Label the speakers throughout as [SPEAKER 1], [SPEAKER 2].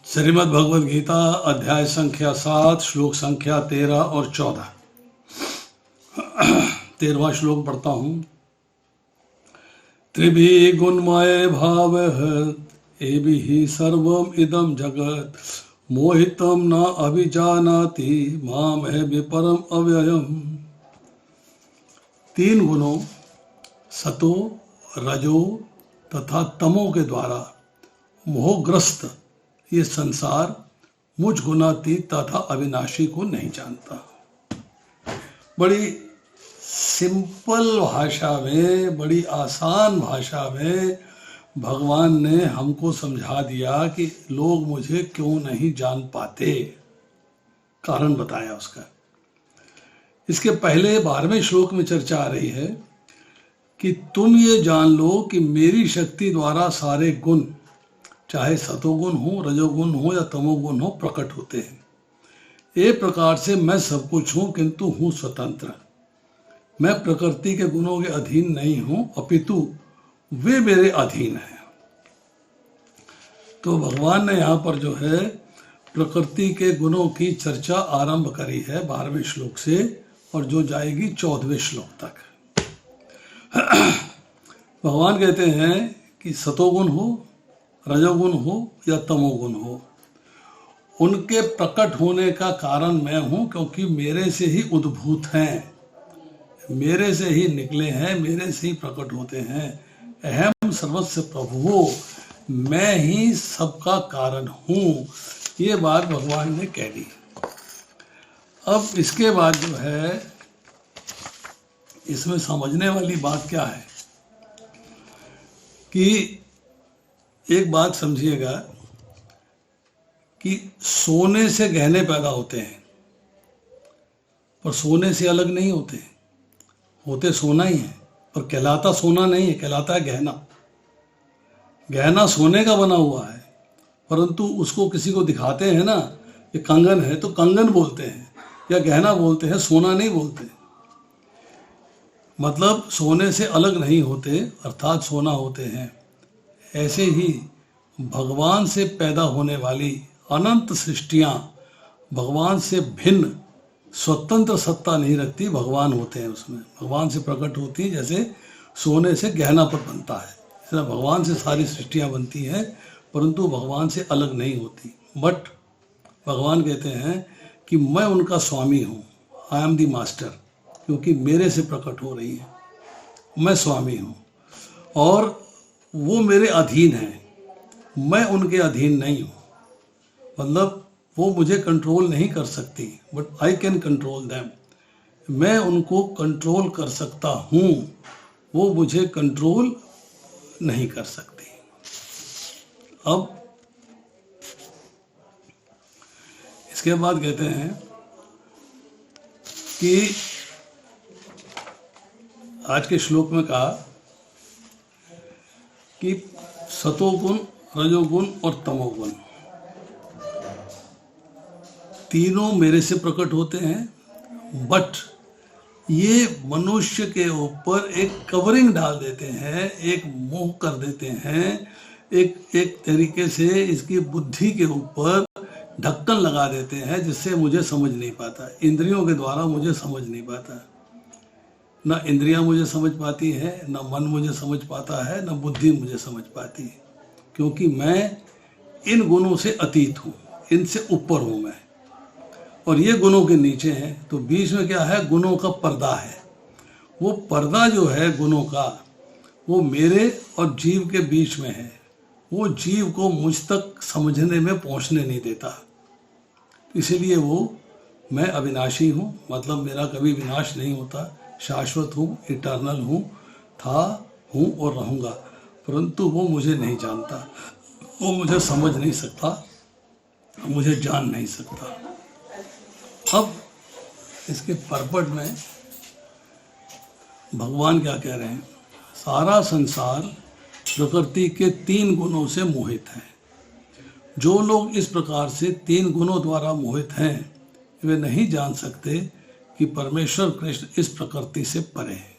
[SPEAKER 1] श्रीमद् भगवद गीता अध्याय संख्या 7 श्लोक संख्या 13 और 14। 13वां श्लोक पढ़ता हूँ। त्रिभि गुणमय भाव एभिः सर्वम इदम जगत मोहितम न अभिजानाति माम है परम अव्ययम। तीन गुणों सतो रजो तथा तमो के द्वारा मोहग्रस्त ये संसार मुझ गुणातीत तथा अविनाशी को नहीं जानता। बड़ी सिंपल भाषा में, बड़ी आसान भाषा में भगवान ने हमको समझा दिया कि लोग मुझे क्यों नहीं जान पाते। कारण बताया उसका। इसके पहले 12वें श्लोक में चर्चा आ रही है कि तुम ये जान लो कि मेरी शक्ति द्वारा सारे गुण, चाहे सतोगुण हो, रजोगुण हो या तमोगुण हो, प्रकट होते हैं। एक प्रकार से मैं सब कुछ हूं, किंतु हूं स्वतंत्र। मैं प्रकृति के गुणों के अधीन नहीं हूं, अपितु वे मेरे अधीन हैं। तो भगवान ने यहाँ पर जो है प्रकृति के गुणों की चर्चा आरंभ करी है 12वें श्लोक से, और जो जाएगी 14वें श्लोक तक। भगवान कहते हैं कि सतोगुण हो, रजोगुण हो या तमोगुण हो, उनके प्रकट होने का कारण मैं हूं, क्योंकि मेरे से ही उद्भूत हैं, मेरे से ही निकले हैं, मेरे से ही प्रकट होते हैं। अहम सर्वस्य प्रभुओ, मैं ही सबका कारण हूं। ये बात भगवान ने कह दी। अब इसके बाद जो है इसमें समझने वाली बात क्या है कि एक बात समझिएगा कि सोने से गहने पैदा होते हैं, पर सोने से अलग नहीं होते। होते सोना ही है, पर कहलाता सोना नहीं है, कहलाता है गहना। गहना सोने का बना हुआ है, परंतु उसको किसी को दिखाते हैं ना, ये कंगन है तो कंगन बोलते हैं या गहना बोलते हैं, सोना नहीं बोलते। मतलब सोने से अलग नहीं होते, अर्थात सोना होते हैं। ऐसे ही भगवान से पैदा होने वाली अनंत सृष्टियां भगवान से भिन्न स्वतंत्र सत्ता नहीं रखती, भगवान होते हैं उसमें, भगवान से प्रकट होती है। जैसे सोने से गहना पर बनता है, इसलिए भगवान से सारी सृष्टियां बनती हैं, परंतु भगवान से अलग नहीं होती। बट भगवान कहते हैं कि मैं उनका स्वामी हूँ, आई एम द मास्टर, क्योंकि मेरे से प्रकट हो रही है। मैं स्वामी हूँ और वो मेरे अधीन हैं, मैं उनके अधीन नहीं हूँ। मतलब वो मुझे कंट्रोल नहीं कर सकती, but I can control them. मैं उनको कंट्रोल कर सकता हूँ, वो मुझे कंट्रोल नहीं कर सकती। अब इसके बाद कहते हैं कि आज के श्लोक में कहा कि सतोगुण, रजोगुण और तमोगुण तीनों मेरे से प्रकट होते हैं, बट ये मनुष्य के ऊपर एक कवरिंग डाल देते हैं, एक मोह कर देते हैं, एक तरीके से इसकी बुद्धि के ऊपर ढक्कन लगा देते हैं, जिससे मुझे समझ नहीं पाता। इंद्रियों के द्वारा मुझे समझ नहीं पाता। ना इंद्रियां मुझे समझ पाती है, ना मन मुझे समझ पाता है, ना बुद्धि मुझे समझ पाती है, क्योंकि मैं इन गुणों से अतीत हूँ, इनसे ऊपर हूँ मैं, और ये गुणों के नीचे हैं। तो बीच में क्या है? गुणों का पर्दा है। वो पर्दा जो है गुणों का, वो मेरे और जीव के बीच में है। वो जीव को मुझ तक समझने में पहुँचने नहीं देता। इसीलिए वो मैं अविनाशी हूँ, मतलब मेरा कभी विनाश नहीं होता, शाश्वत हूँ, इटर्नल हूँ, था, हूँ और रहूँगा। परंतु वो मुझे नहीं जानता, वो मुझे समझ नहीं सकता, मुझे जान नहीं सकता। अब इसके परपट में भगवान क्या कह रहे हैं? सारा संसार प्रकृति के 3 गुणों से मोहित है। जो लोग इस प्रकार से 3 गुणों द्वारा मोहित हैं, वे नहीं जान सकते कि परमेश्वर कृष्ण इस प्रकृति से परे है।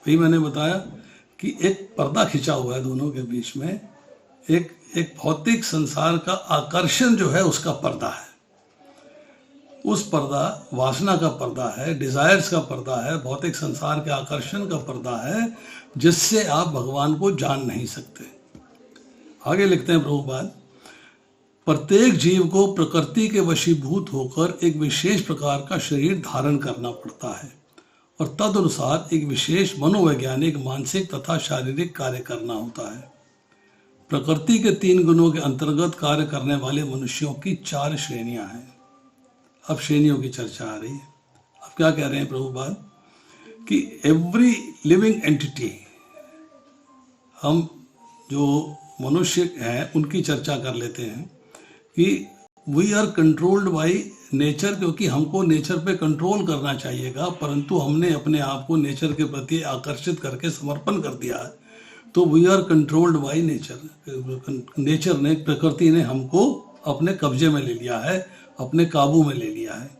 [SPEAKER 1] वही मैंने बताया कि एक पर्दा खिंचा हुआ है दोनों के बीच में, एक एक भौतिक संसार का आकर्षण जो है उसका पर्दा है। उस पर्दा वासना का पर्दा है, डिजायर्स का पर्दा है, भौतिक संसार के आकर्षण का पर्दा है, जिससे आप भगवान को जान नहीं सकते। आगे लिखते हैं प्रभुपाद, प्रत्येक जीव को प्रकृति के वशीभूत होकर एक विशेष प्रकार का शरीर धारण करना पड़ता है और तदनुसार एक विशेष मनोवैज्ञानिक, मानसिक तथा शारीरिक कार्य करना होता है। प्रकृति के 3 गुणों के अंतर्गत कार्य करने वाले मनुष्यों की 4 श्रेणियां हैं। अब श्रेणियों की चर्चा आ रही है। अब क्या कह रहे हैं प्रभुपाद कि एवरी लिविंग एंटिटी, हम जो मनुष्य हैं उनकी चर्चा कर लेते हैं कि we are controlled by nature, क्योंकि हमको नेचर पे कंट्रोल करना चाहिएगा, परंतु हमने अपने आप को नेचर के प्रति आकर्षित करके समर्पण कर दिया है, तो we are controlled by nature. Nature ने, प्रकृति ने हमको अपने कब्जे में ले लिया है, अपने काबू में ले लिया है।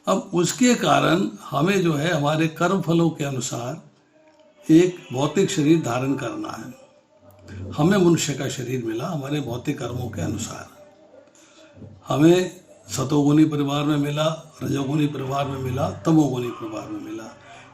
[SPEAKER 1] अब उसके कारण हमें जो है हमारे कर्म फलों के अनुसार एक भौतिक शरीर धारण करना है। हमें मनुष्य का शरीर मिला हमारे भौतिक कर्मों के अनुसार। हमें सतोगुनी परिवार में मिला, रजोगुनी परिवार में मिला, तमोगुनी परिवार में मिला।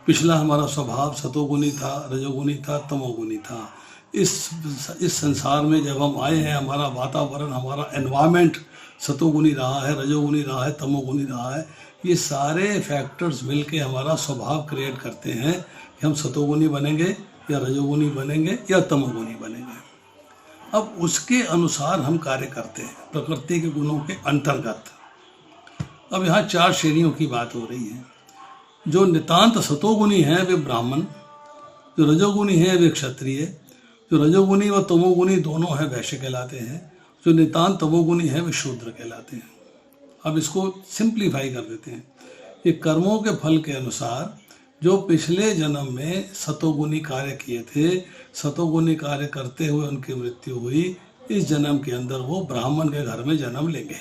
[SPEAKER 1] पिछला हमारा स्वभाव सतोगुनी था, रजोगुनी था, तमोगुनी था। इस संसार में जब हम आए हैं, हमारा वातावरण, हमारा एनवायरमेंट सतोगुनी रहा है, रजोगुनी रहा है, तमोगुनी रहा है। ये सारे फैक्टर्स मिलके हमारा स्वभाव क्रिएट करते हैं कि हम सतोगुनी बनेंगे या रजोगुनी बनेंगे या तमोगुनी बनेंगे। अब उसके अनुसार हम कार्य करते हैं प्रकृति के गुणों के अंतर्गत। अब यहाँ 4 श्रेणियों की बात हो रही है। जो नितांत सतोगुनी हैं वे ब्राह्मण, जो रजोगुनी हैं वे क्षत्रिय, जो रजोगुनी व तमोगुनी दोनों हैं वैश्य कहलाते हैं, जो नितांत तमोगुनी है वे शूद्र कहलाते हैं। अब इसको सिंप्लीफाई कर देते हैं। ये कर्मों के फल के अनुसार जो पिछले जन्म में सतोगुनी कार्य किए थे, सतोगुनी कार्य करते हुए उनकी मृत्यु हुई, इस जन्म के अंदर वो ब्राह्मण के घर में जन्म लेंगे।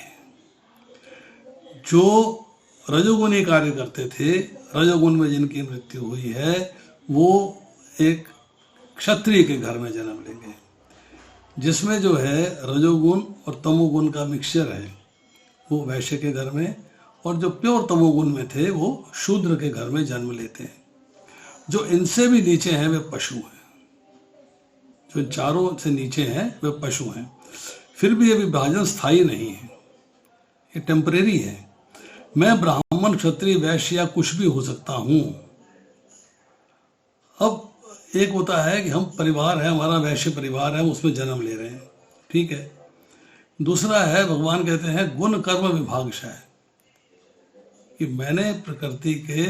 [SPEAKER 1] जो रजोगुनी कार्य करते थे, रजोगुण में जिनकी मृत्यु हुई है, वो एक क्षत्रिय के घर में जन्म लेंगे। जिसमें जो है रजोगुण और तमोगुण का मिक्सचर है वो वैश्य के घर में, और जो प्योर तमोगुण में थे वो शूद्र के घर में जन्म लेते हैं। जो इनसे भी नीचे हैं वे पशु हैं, जो चारों से नीचे हैं वे पशु हैं। फिर भी ये विभाजन स्थायी नहीं है, ये टेम्परेरी है। मैं ब्राह्मण, क्षत्रिय, वैश्य या कुछ भी हो सकता हूं। अब एक होता है कि हम परिवार है, हमारा वैश्य परिवार है, उसमें जन्म ले रहे हैं, ठीक है। दूसरा है, भगवान कहते हैं गुण कर्म विभागशः, कि मैंने प्रकृति के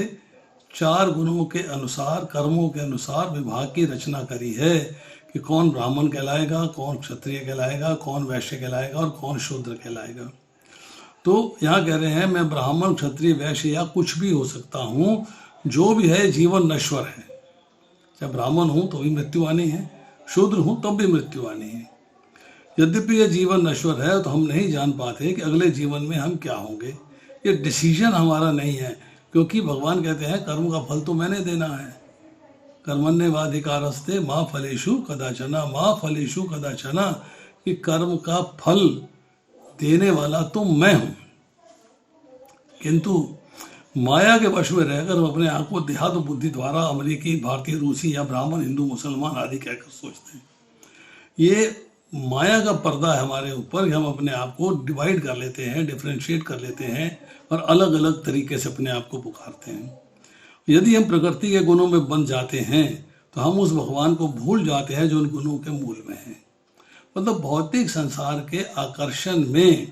[SPEAKER 1] 4 गुणों के अनुसार, कर्मों के अनुसार विभाग की रचना करी है कि कौन ब्राह्मण कहलाएगा, कौन क्षत्रिय कहलाएगा, कौन वैश्य कहलाएगा और कौन शूद्र कहलाएगा। तो यहाँ कह रहे हैं मैं ब्राह्मण, क्षत्रिय, वैश्य या कुछ भी हो सकता हूँ। जो भी है जीवन नश्वर है। चाहे ब्राह्मण हूँ तो भी मृत्यु आनी है, शूद्र हूँ तब भी मृत्यु आनी है। यद्यपि यह जीवन नश्वर है तो हम नहीं जान पाते कि अगले जीवन में हम क्या होंगे। ये डिसीजन हमारा नहीं है, क्योंकि भगवान कहते हैं कर्म का फल तो मैंने देना है। कर्मण्येवाधिकारस्ते माँ फलेषु कदाचन, माँ फलेषु कदाचन, कि कर्म का फल देने वाला तो मैं हूं। किंतु माया के वश में रहकर हम अपने आप को देहात बुद्धि द्वारा अमेरिकी, भारतीय, रूसी या ब्राह्मण, हिंदू, मुसलमान आदि कहकर सोचते हैं। ये माया का पर्दा है हमारे ऊपर कि हम अपने आप को डिवाइड कर लेते हैं, डिफ्रेंशिएट कर लेते हैं और अलग अलग तरीके से अपने आप को पुकारते हैं। यदि हम प्रकृति के गुणों में बंध जाते हैं तो हम उस भगवान को भूल जाते हैं जो उन गुणों के मूल में है। मतलब भौतिक संसार के आकर्षण में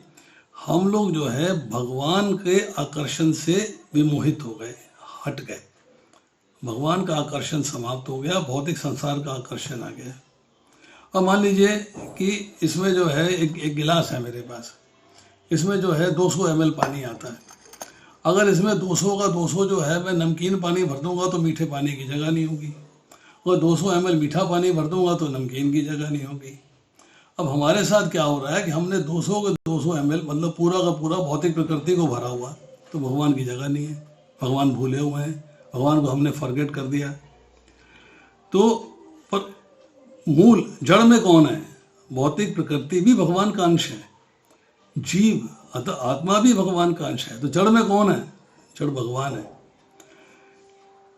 [SPEAKER 1] हम लोग जो है भगवान के आकर्षण से विमोहित हो गए, हट गए। भगवान का आकर्षण समाप्त हो गया, भौतिक संसार का आकर्षण आ गया। अब मान लीजिए कि इसमें जो है एक गिलास है मेरे पास, इसमें जो है 200 ml पानी आता है। अगर इसमें 200 का 200 जो है मैं नमकीन पानी भर दूंगा तो मीठे पानी की जगह नहीं होगी, और 200 ml मीठा पानी भर दूंगा तो नमकीन की जगह नहीं होगी। अब हमारे साथ क्या हो रहा है कि हमने 200 के 200 ml मतलब पूरा का पूरा भौतिक प्रकृति को भरा हुआ, तो भगवान की जगह नहीं है, भगवान भूले हुए हैं, भगवान को हमने फॉरगेट कर दिया। तो पर मूल जड़ में कौन है? भौतिक प्रकृति भी भगवान का अंश है, जीव अतः आत्मा भी भगवान का अंश है। तो जड़ में कौन है? जड़ भगवान है।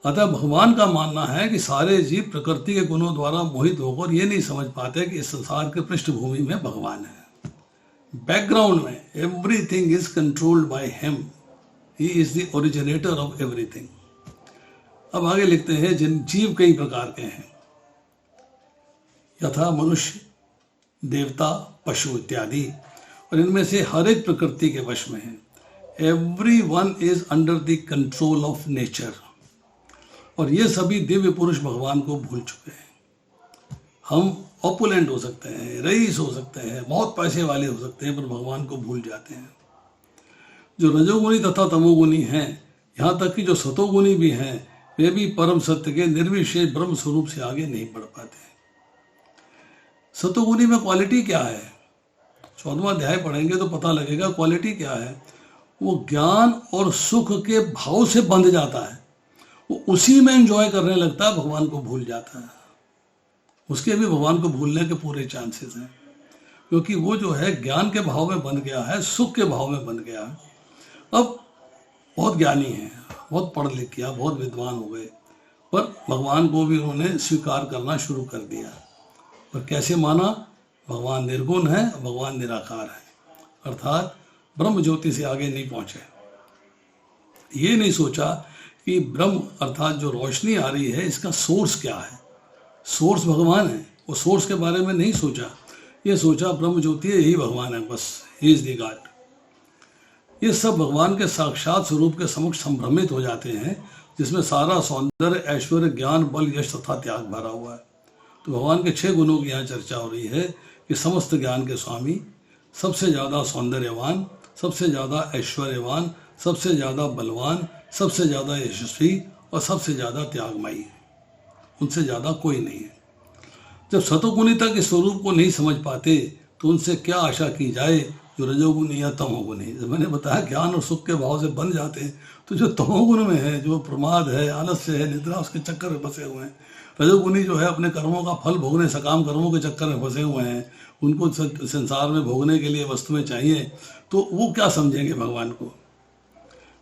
[SPEAKER 1] अतः भगवान का मानना है कि सारे जीव प्रकृति के गुणों द्वारा मोहित होकर ये नहीं समझ पाते कि इस संसार के पृष्ठभूमि में भगवान है। बैकग्राउंड में everything is controlled by him, he is the originator of everything. अब आगे लिखते हैं, जिन जीव कई प्रकार के हैं, यथा मनुष्य, देवता, पशु इत्यादि, और इनमें से हर एक प्रकृति के वश में है। Everyone is under the control of nature. और ये सभी दिव्य पुरुष भगवान को भूल चुके हैं। हम ऑपुलेंट हो सकते हैं, रईस हो सकते हैं, बहुत पैसे वाले हो सकते हैं, पर भगवान को भूल जाते हैं। जो रजोगुणी तथा तमोगुणी हैं, यहाँ तक कि जो सतोगुणी भी हैं, वे भी परम सत्य के निर्विशेष ब्रह्म स्वरूप से आगे नहीं बढ़ पाते। सतोगुणी में क्वालिटी क्या है? 14वां अध्याय पढ़ेंगे तो पता लगेगा क्वालिटी क्या है। वो ज्ञान और सुख के भाव से बंध जाता है, वो उसी में एंजॉय करने लगता है, भगवान को भूल जाता है। उसके भी भगवान को भूलने के पूरे चांसेस हैं, क्योंकि वो जो है ज्ञान के भाव में बंध गया है, सुख के भाव में बंध गया है। अब बहुत ज्ञानी हैं, बहुत पढ़ लिख किया, बहुत विद्वान हो गए, पर भगवान को भी उन्होंने स्वीकार करना शुरू कर दिया। पर कैसे माना? भगवान निर्गुण है, भगवान निराकार है, अर्थात ब्रह्म ज्योति से आगे नहीं पहुंचे। ये नहीं सोचा कि ब्रह्म अर्थात जो रोशनी आ रही है, इसका सोर्स क्या है। सोर्स भगवान है, वो सोर्स के बारे में नहीं सोचा। ये सोचा ब्रह्म ज्योति यही भगवान है, बस ही इज द गॉड। ये सब भगवान के साक्षात स्वरूप के समक्ष संभ्रमित हो जाते हैं, जिसमें सारा सौंदर्य, ऐश्वर्य, ज्ञान, बल, यश तथा त्याग भरा हुआ है। तो भगवान के 6 गुणों की यहाँ चर्चा हो रही है कि समस्त ज्ञान के स्वामी, सबसे ज़्यादा सौंदर्यवान, सबसे ज़्यादा ऐश्वर्यवान, सबसे ज़्यादा बलवान, सबसे ज़्यादा यशस्वी और सबसे ज़्यादा त्यागमयी, उनसे ज़्यादा कोई नहीं है। जब सतोगुणिता के स्वरूप को नहीं समझ पाते तो उनसे क्या आशा की जाए जो रजोगुणी या तमोगुणी। जब मैंने बताया ज्ञान और सुख के भाव से बन जाते हैं, तो जो तमोगुण में है, जो प्रमाद है, आलस्य है, निद्रा, उसके चक्कर में फंसे हुए हैं। रजोगुणी जो है अपने कर्मों का फल भोगने, सकाम कर्मों के चक्कर में फंसे हुए हैं, उनको संसार में भोगने के लिए वस्तुएं चाहिए, तो वो क्या समझेंगे भगवान को।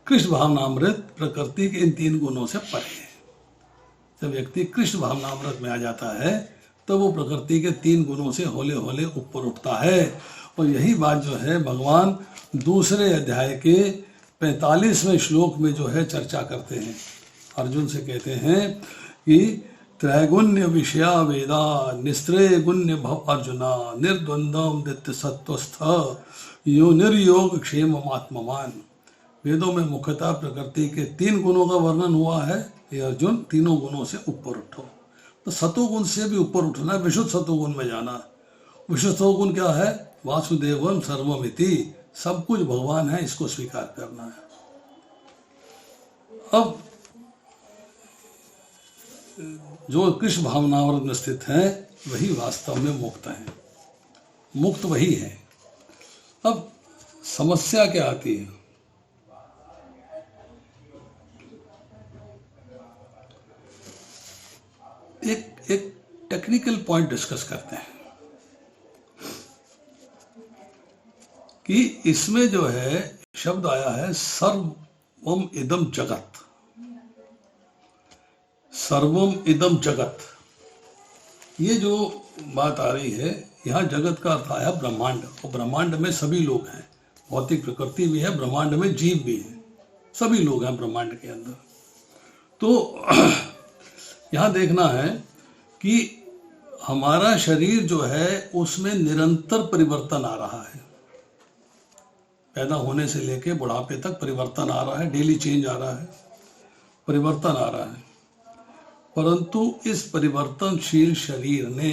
[SPEAKER 1] कृष्ण भावनामृत प्रकृति के इन 3 गुणों से परे है। जब व्यक्ति कृष्ण भावनामृत में आ जाता है, तो वो प्रकृति के 3 गुणों से होले होले ऊपर उठता है। और यही बात जो है भगवान दूसरे अध्याय के 45वें श्लोक में जो है चर्चा करते हैं। अर्जुन से कहते हैं कि त्रैगुण्य विषया वेदा निस्त्रय गुण्य भव अर्जुना निर्द्वंद्वम नित्य सत्वस्थ यो निर्योग क्षेम आत्मवान। वेदों में मुख्यतः प्रकृति के 3 गुणों का वर्णन हुआ है। ये अर्जुन, तीनों गुणों से ऊपर उठो। तो सतोगुण से भी ऊपर उठना है, विशुद्ध सतोगुण में जाना। विशुद्ध सतोगुण क्या है? वासुदेवम सर्वमिति, सब कुछ भगवान है, इसको स्वीकार करना है। अब जो कृष्ण भावनामृत में स्थित है, वही वास्तव में मुक्त है, मुक्त वही है। अब समस्या क्या आती है? एक टेक्निकल पॉइंट डिस्कस करते हैं कि इसमें जो है शब्द आया है सर्वम इदम जगत। सर्वम इदम जगत, ये जो बात आ रही है, यहाँ जगत का अर्थ आया ब्रह्मांड। और ब्रह्मांड में सभी लोग हैं, भौतिक प्रकृति भी है, ब्रह्मांड में जीव भी है, सभी लोग हैं ब्रह्मांड के अंदर। तो यहाँ देखना है कि हमारा शरीर जो है उसमें निरंतर परिवर्तन आ रहा है। पैदा होने से लेके बुढ़ापे तक परिवर्तन आ रहा है, डेली चेंज आ रहा है, परिवर्तन आ रहा है। परंतु इस परिवर्तनशील शरीर ने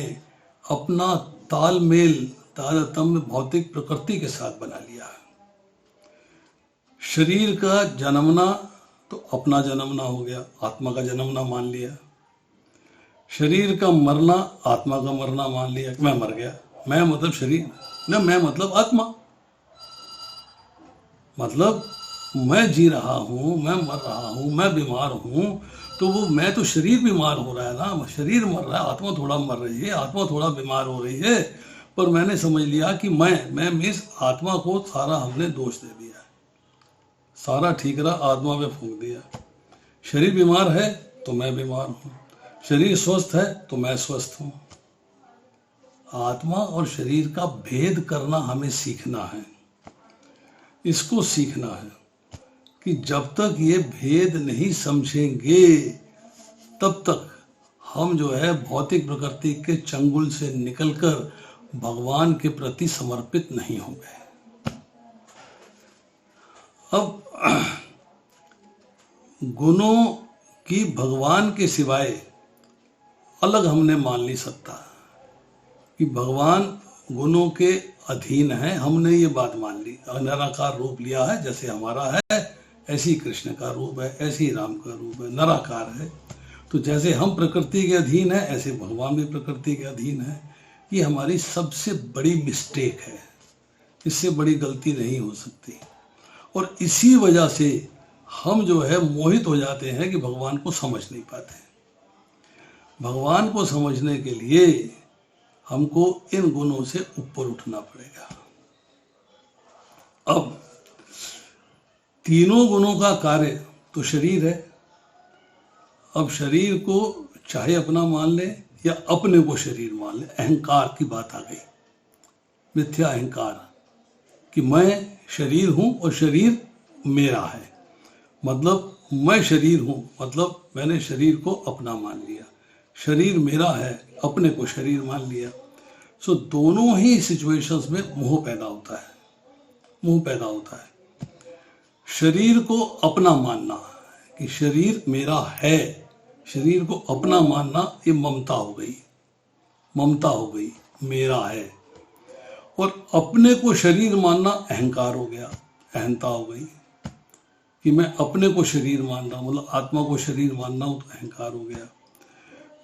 [SPEAKER 1] अपना तालमेल, तारतम्य भौतिक प्रकृति के साथ बना लिया है। शरीर का जन्मना तो अपना जन्मना हो गया, आत्मा का जन्मना मान लिया। शरीर का मरना आत्मा का मरना मान लिया, मैं मर गया। मैं मतलब शरीर, न मैं मतलब आत्मा। मतलब मैं जी रहा हूँ, मैं मर रहा हूँ, मैं बीमार हूँ, तो वो मैं तो शरीर बीमार हो रहा है ना, शरीर मर रहा है, आत्मा थोड़ा मर रही है, आत्मा थोड़ा बीमार हो रही है। पर मैंने समझ लिया कि मैं मीन्स आत्मा को सारा हमने दोष दे दिया, सारा ठीकरा आत्मा पे फूंक दिया। शरीर बीमार है तो मैं बीमार हूँ, शरीर स्वस्थ है तो मैं स्वस्थ हूँ। आत्मा और शरीर का भेद करना हमें सीखना है। इसको सीखना है कि जब तक ये भेद नहीं समझेंगे तब तक हम जो है भौतिक प्रकृति के चंगुल से निकलकर भगवान के प्रति समर्पित नहीं होंगे। अब गुणों की भगवान के सिवाय अलग हमने मान नहीं सकता कि भगवान गुणों के अधीन है। हमने ये बात मान ली, निराकार रूप लिया है, जैसे हमारा है ऐसे ही कृष्ण का रूप है, ऐसे ही राम का रूप है, निराकार है। तो जैसे हम प्रकृति के अधीन है ऐसे भगवान भी प्रकृति के अधीन है। ये हमारी सबसे बड़ी मिस्टेक है, इससे बड़ी गलती नहीं हो सकती। और इसी वजह से हम जो है मोहित हो जाते हैं कि भगवान को समझ नहीं पाते। भगवान को समझने के लिए हमको इन गुणों से ऊपर उठना पड़ेगा। अब तीनों गुणों का कार्य तो शरीर है। अब शरीर को चाहे अपना मान ले या अपने को शरीर मान ले, अहंकार की बात आ गई, मिथ्या अहंकार कि मैं शरीर हूं और शरीर मेरा है। मतलब मैं शरीर हूं, मतलब मैंने शरीर को अपना मान लिया, शरीर मेरा है, अपने को शरीर मान लिया। सो दोनों ही सिचुएशंस में मोह पैदा होता है, मोह पैदा होता है। शरीर को अपना मानना कि शरीर मेरा है, शरीर को अपना मानना, ये ममता हो गई, ममता हो गई, मेरा है। और अपने को शरीर मानना अहंकार हो गया, अहंता हो गई कि मैं अपने को शरीर मान रहा हूं, मतलब आत्मा को शरीर मानना हो तो अहंकार हो गया।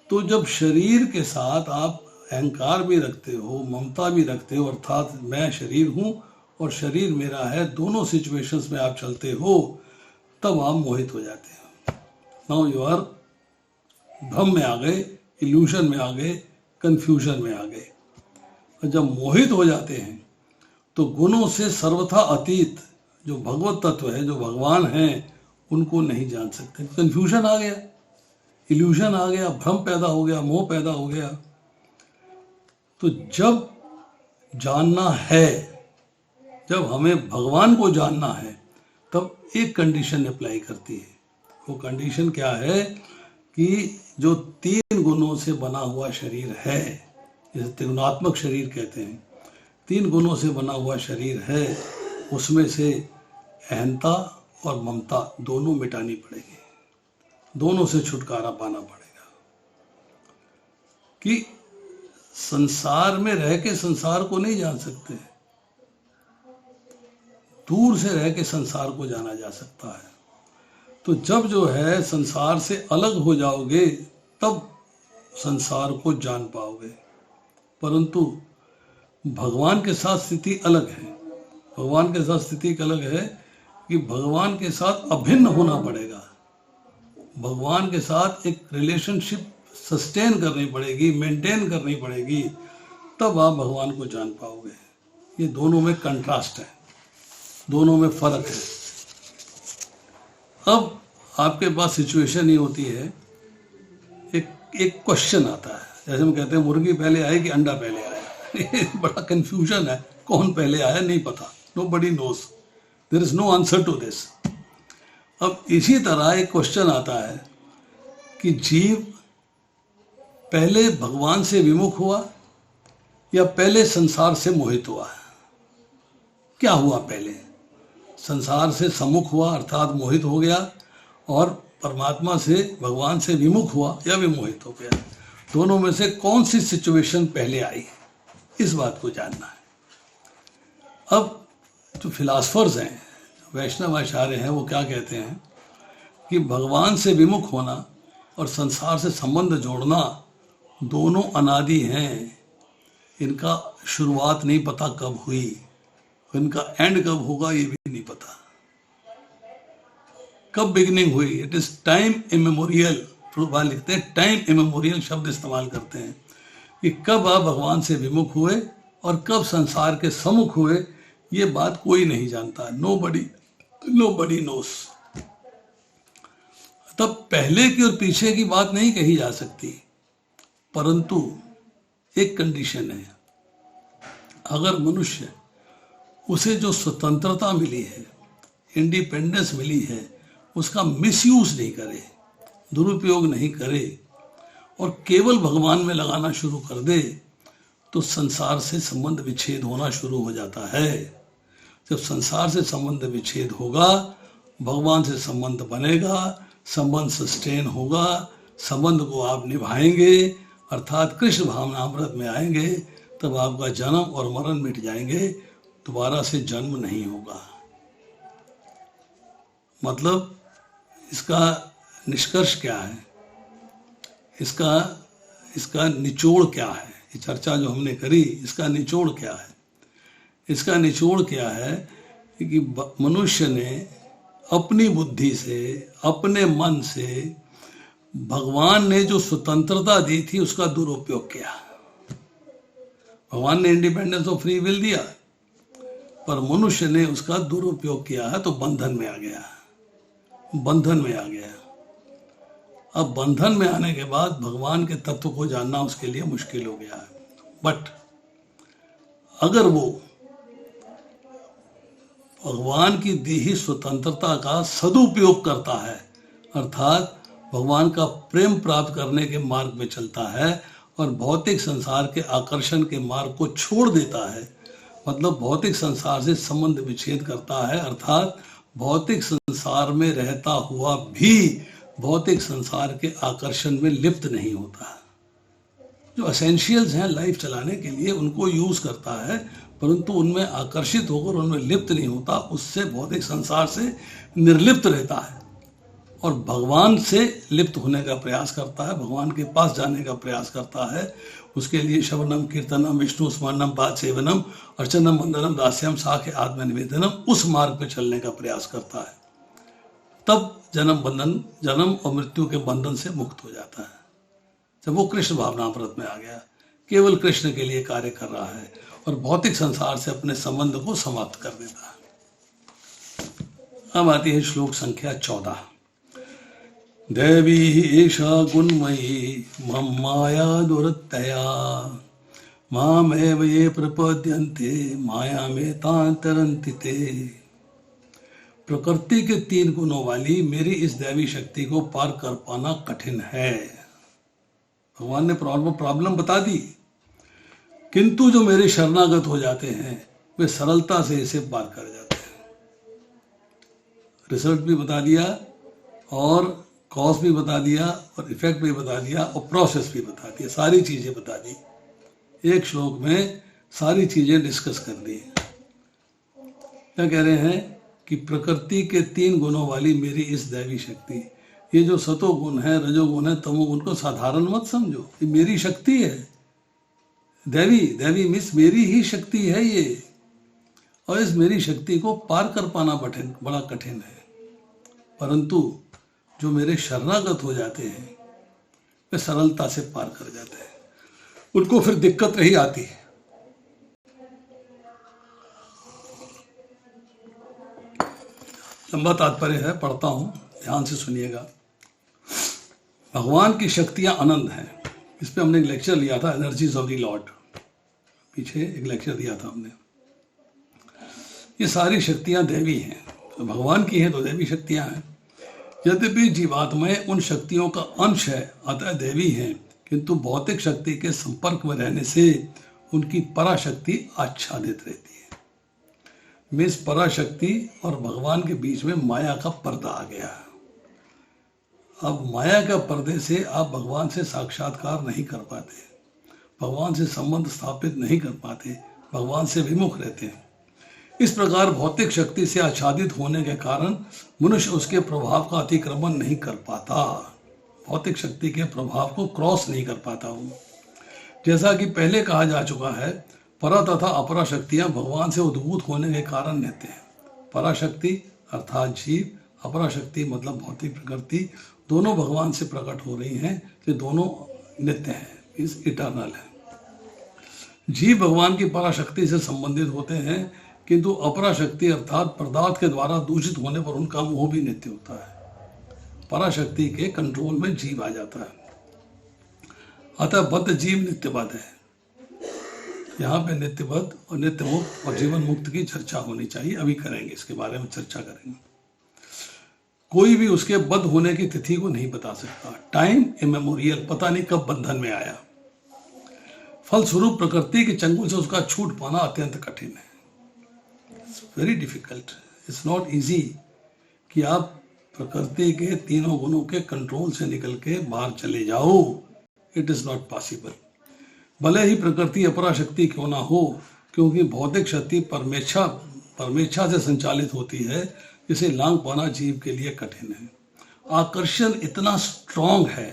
[SPEAKER 1] तो जब शरीर के साथ आप अहंकार भी रखते हो, ममता भी रखते हो, अर्थात मैं शरीर हूं और शरीर मेरा है, दोनों सिचुएशंस में आप चलते हो, तब आप मोहित हो जाते हो। नाउ यू आर भ्रम में आ गए, इल्यूशन में आ गए, कंफ्यूजन में आ गए। और जब मोहित हो जाते हैं तो गुणों से सर्वथा अतीत जो भगवत तत्व है, जो भगवान है, उनको नहीं जान सकते। कंफ्यूजन आ गया, इल्यूशन आ गया, भ्रम पैदा हो गया, मोह पैदा हो गया। तो जब जानना है, जब हमें भगवान को जानना है, तब एक कंडीशन अप्लाई करती है। वो कंडीशन क्या है कि जो तीन गुणों से बना हुआ शरीर है, जैसे त्रिगुणात्मक शरीर कहते हैं, तीन गुणों से बना हुआ शरीर है, उसमें से अहंता और ममता दोनों मिटानी पड़ेगी, दोनों से छुटकारा पाना पड़ेगा। कि संसार में रह के संसार को नहीं जान सकते, दूर से रह के संसार को जाना जा सकता है। तो जब जो है संसार से अलग हो जाओगे तब संसार को जान पाओगे। परंतु भगवान के साथ स्थिति अलग है। भगवान के साथ स्थिति अलग है कि भगवान के साथ अभिन्न होना पड़ेगा, भगवान के साथ एक रिलेशनशिप सस्टेन करनी पड़ेगी, मेंटेन करनी पड़ेगी, तब आप भगवान को जान पाओगे। ये दोनों में कंट्रास्ट है, दोनों में फर्क है। अब आपके पास सिचुएशन ये होती है, एक क्वेश्चन आता है, जैसे हम कहते हैं मुर्गी पहले आई कि अंडा पहले आया। बड़ा कंफ्यूजन है, कौन पहले आया नहीं पता, nobody knows, there is no answer to this. अब इसी तरह एक क्वेश्चन आता है कि जीव पहले भगवान से विमुख हुआ या पहले संसार से मोहित हुआ? क्या हुआ पहले? संसार से सम्मुख हुआ अर्थात मोहित हो गया, और परमात्मा से, भगवान से विमुख हुआ या विमोहित हो गया? दोनों में से कौन सी सिचुएशन पहले आई, इस बात को जानना है। अब जो फिलासफर्स हैं, वैष्णव आचार्य हैं, वो क्या कहते हैं कि भगवान से विमुख होना और संसार से संबंध जोड़ना दोनों अनादि हैं। इनका शुरुआत नहीं पता कब हुई, इनका एंड कब होगा ये भी नहीं पता। कब बिगिनिंग हुई, it is time immemorial. Prabhupada लिखते हैं टाइम इमेमोरियल शब्द इस्तेमाल करते हैं कि कब आप भगवान से विमुख हुए और कब संसार के सम्मुख हुए ये बात कोई नहीं जानता, नोबडी नोस। तब पहले की और पीछे की बात नहीं कही जा सकती, परंतु एक कंडीशन है, अगर मनुष्य उसे जो स्वतंत्रता मिली है, इंडिपेंडेंस मिली है, उसका मिसयूज नहीं करे, दुरुपयोग नहीं करे और केवल भगवान में लगाना शुरू कर दे, तो संसार से संबंध विच्छेद होना शुरू हो जाता है। जब संसार से संबंध विच्छेद होगा, भगवान से संबंध बनेगा, संबंध सस्टेन होगा, संबंध को आप निभाएंगे, अर्थात कृष्ण भावनामृत में आएंगे, तब आपका जन्म और मरण मिट जाएंगे, दोबारा से जन्म नहीं होगा। मतलब इसका निष्कर्ष क्या है, इसका निचोड़ क्या है, ये चर्चा जो हमने करी, इसका निचोड़ क्या है? इसका निचोड़ क्या है कि मनुष्य ने अपनी बुद्धि से, अपने मन से भगवान ने जो स्वतंत्रता दी थी उसका दुरुपयोग किया। भगवान ने इंडिपेंडेंस ऑफ फ्री विल दिया, पर मनुष्य ने उसका दुरुपयोग किया है, तो बंधन में आ गया। अब बंधन में आने के बाद भगवान के तत्व को जानना उसके लिए मुश्किल हो गया है। बट अगर वो भगवान की दी ही स्वतंत्रता का सदुपयोग करता है, अर्थात भगवान का प्रेम प्राप्त करने के मार्ग में चलता है और भौतिक संसार के आकर्षण के मार्ग को छोड़ देता है, मतलब भौतिक संसार से संबंध विच्छेद करता है, अर्थात भौतिक संसार में रहता हुआ भी भौतिक संसार के आकर्षण में लिप्त नहीं होता। जो एसेंशियल्स हैं लाइफ चलाने के लिए उनको यूज करता है, परंतु उनमें आकर्षित होकर उनमें लिप्त नहीं होता, उससे भौतिक संसार से निर्लिप्त रहता है और भगवान से लिप्त होने का प्रयास करता है, भगवान के पास जाने का प्रयास करता है। उसके लिए श्रवणम कीर्तनम विष्णु स्मरणम पाद सेवनम अर्चनम वंदनम दास्यम साखे आत्मनिवेदनम, उस मार्ग पर चलने का प्रयास करता है। तब जन्म और मृत्यु के बंधन से मुक्त हो जाता है। जब वो कृष्ण भावनामृत में आ गया, केवल कृष्ण के लिए कार्य कर रहा है और भौतिक संसार से अपने संबंध को समाप्त कर देता है। अब आती है श्लोक संख्या 14। देवी एषा गुणमयी मम माया दुरत्यया मामेव ये प्रपद्यन्ते माया में तांतरन्ति ते। प्रकृति के 3 गुणों वाली मेरी इस दैवी शक्ति को पार कर पाना कठिन है। भगवान ने प्रॉब्लम बता दी, किंतु जो मेरे शरणागत हो जाते हैं वे सरलता से इसे पार कर जाते हैं। रिजल्ट भी बता दिया और कॉज भी बता दिया और इफेक्ट भी बता दिया और प्रोसेस भी बता दिया, सारी चीजें बता दी। एक श्लोक में सारी चीजें डिस्कस कर दी। क्या कह रहे हैं कि प्रकृति के 3 गुणों वाली मेरी इस दैवी शक्ति, ये जो सतोगुण है, रजोगुण है, तमोगुण को साधारण मत समझो, ये मेरी शक्ति है। दैवी मीन्स मेरी ही शक्ति है ये, और इस मेरी शक्ति को पार कर पाना बड़ा कठिन है। परंतु जो मेरे शरणागत हो जाते हैं वे सरलता से पार कर जाते हैं, उनको फिर दिक्कत नहीं आती है। लंबा तात्पर्य है, पढ़ता हूं, ध्यान से सुनिएगा। भगवान की शक्तियां अनंत हैं। इस पे हमने एक लेक्चर लिया था, एनर्जीज ऑफ द लॉर्ड, पीछे एक लेक्चर दिया था हमने। ये सारी शक्तियां दैवी हैं, तो भगवान की हैं तो दैवी शक्तियां हैं। यद्यपि जीवात्माएं उन शक्तियों का अंश है, अतः दैवी हैं, किंतु भौतिक शक्ति के संपर्क में रहने से उनकी पराशक्ति आच्छादित रहती है। मीन्स पराशक्ति और भगवान के बीच में माया का पर्दा आ गया। अब माया का पर्दे से आप भगवान से साक्षात्कार नहीं कर पाते, भगवान से संबंध स्थापित नहीं कर पाते, भगवान से विमुख रहते हैं। इस प्रकार भौतिक शक्ति से आच्छादित होने के कारण मनुष्य उसके प्रभाव का अतिक्रमण नहीं कर पाता, भौतिक शक्ति के प्रभाव को क्रॉस नहीं कर पाता हूँ। जैसा कि पहले कहा जा चुका है, परा तथा अपरा शक्तियां भगवान से उद्भूत होने के कारण रहते हैं। पराशक्ति अर्थात जीव, अपरा शक्ति मतलब भौतिक प्रकृति, दोनों भगवान से प्रकट हो रही हैं, ये दोनों नित्य हैं, इस इटर्नल है। जीव भगवान की पराशक्ति से संबंधित होते हैं, किंतु अपराशक्ति अर्थात पदार्थ के द्वारा दूषित होने पर उनका मोह भी नित्य होता है। पराशक्ति के कंट्रोल में जीव आ जाता है। अतः बद्ध जीव नित्यबद्ध है। यहाँ पे नित्यबद्ध और नित्य मुक्त और जीवन मुक्त की चर्चा होनी चाहिए। अभी करेंगे, इसके बारे में चर्चा करेंगे। कोई भी उसके बद्ध होने की तिथि को नहीं बता सकता। टाइम इमेमोरियल, पता नहीं कब बंधन में आया। फलस्वरूप प्रकृति के चंगुल से उसका छूट पाना अत्यंत कठिन है। It's very difficult, it's not easy कि आप प्रकृति के तीनों गुणों के कंट्रोल से निकल के बाहर चले जाओ। It is not possible. भले ही प्रकृति अपराशक्ति क्यों ना हो, क्योंकि भौतिक शक्ति परमेच्छा से संचालित होती है, जिसे लांघ पाना जीव के लिए कठिन है। आकर्षण इतना स्ट्रांग है,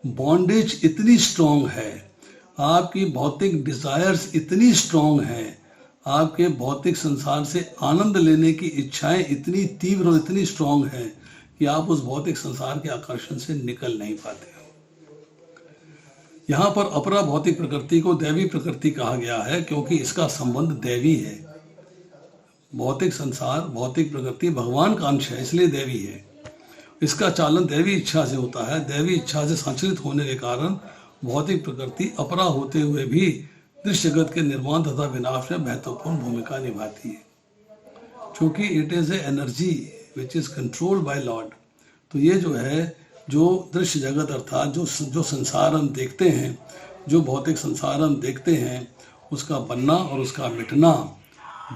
[SPEAKER 1] बॉन्डेज इतनी स्ट्रांग है, आपकी भौतिक डिजायर्स इतनी स्ट्रांग है, आपके भौतिक संसार से आनंद लेने की इच्छाएं इतनी तीव्र और इतनी स्ट्रांग है कि आप उस भौतिक संसार के आकर्षण से निकल नहीं पाते। यहाँ पर अपरा भौतिक प्रकृति को दैवी प्रकृति कहा गया है, क्योंकि इसका संबंध दैवी है। भौतिक संसार, भौतिक प्रकृति भगवान का अंश है, इसलिए दैवी है। इसका चालन दैवी इच्छा से होता है। दैवी इच्छा से संचलित होने के कारण भौतिक प्रकृति अपरा होते हुए भी दृश्य जगत के निर्माण तथा विनाश में महत्वपूर्ण भूमिका निभाती है। क्योंकि it is a energy which is controlled by Lord. तो ये जो है, जो दृश्य जगत अर्थात जो संसार हम देखते हैं, जो भौतिक संसार हम देखते हैं, उसका बनना और उसका मिटना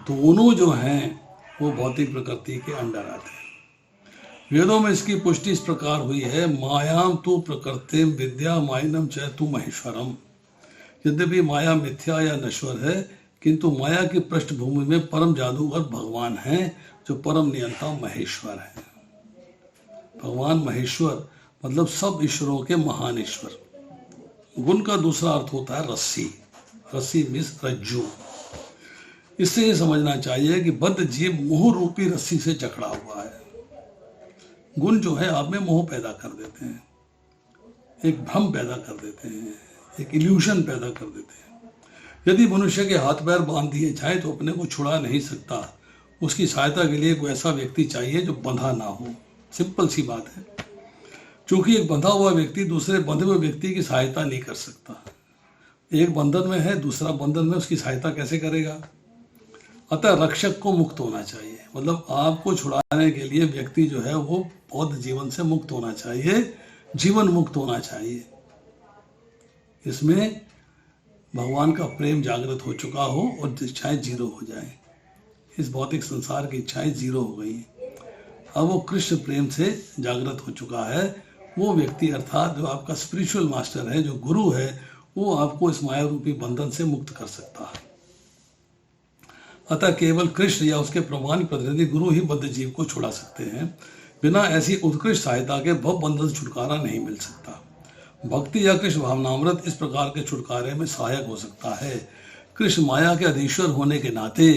[SPEAKER 1] दोनों जो हैं वो भौतिक प्रकृति के अंडर आते हैं। वेदों में इसकी पुष्टि इस प्रकार हुई है, मायाम तु प्रकृतिम विद्या मायनम च तु महेश्वरम। यद्यपि माया मिथ्या या नश्वर है, किंतु माया की पृष्ठभूमि में परम जादूगर भगवान हैं, जो परम नियंता महेश्वर है। भगवान महेश्वर मतलब सब ईश्वरों के महान ईश्वर। गुण का दूसरा अर्थ होता है रस्सी। रस्सी मीन्स रज्जू। इससे ये समझना चाहिए कि बद्ध जीव मोह रूपी रस्सी से जकड़ा हुआ है। गुण जो है आप में मोह पैदा कर देते हैं, एक भ्रम पैदा कर देते हैं, एक इल्यूशन पैदा कर देते हैं। यदि मनुष्य के हाथ पैर बांध दिए जाए तो अपने को छुड़ा नहीं सकता। उसकी सहायता के लिए कोई ऐसा व्यक्ति चाहिए जो बंधा ना हो। सिंपल सी बात है। क्योंकि एक बंधा हुआ व्यक्ति दूसरे बंधे हुए व्यक्ति की सहायता नहीं कर सकता। एक बंधन में है, दूसरा बंधन में, उसकी सहायता कैसे करेगा? अतः रक्षक को मुक्त होना चाहिए। मतलब आपको छुड़ाने के लिए व्यक्ति जो है वो बौद्ध जीवन से मुक्त होना चाहिए, जीवन मुक्त होना चाहिए। इसमें भगवान का प्रेम जागृत हो चुका हो और इच्छाएं जीरो हो जाए। इस भौतिक संसार की इच्छाएं जीरो हो गई। अब वो कृष्ण प्रेम से जागृत हो चुका है। वो व्यक्ति अर्थात जो आपका स्पिरिचुअल मास्टर है, जो गुरु है, वो आपको इस माया रूपी बंधन से मुक्त कर सकता है। अतः केवल कृष्ण या उसके प्रमाण प्रतिनिधि गुरु ही बद्ध जीव को छुड़ा सकते हैं। बिना ऐसी उत्कृष्ट सहायता के भव बंधन से छुटकारा नहीं मिल सकता। भक्ति या कृष्ण भावनामृत इस प्रकार के छुटकारे में सहायक हो सकता है। कृष्ण माया के अधीश्वर होने के नाते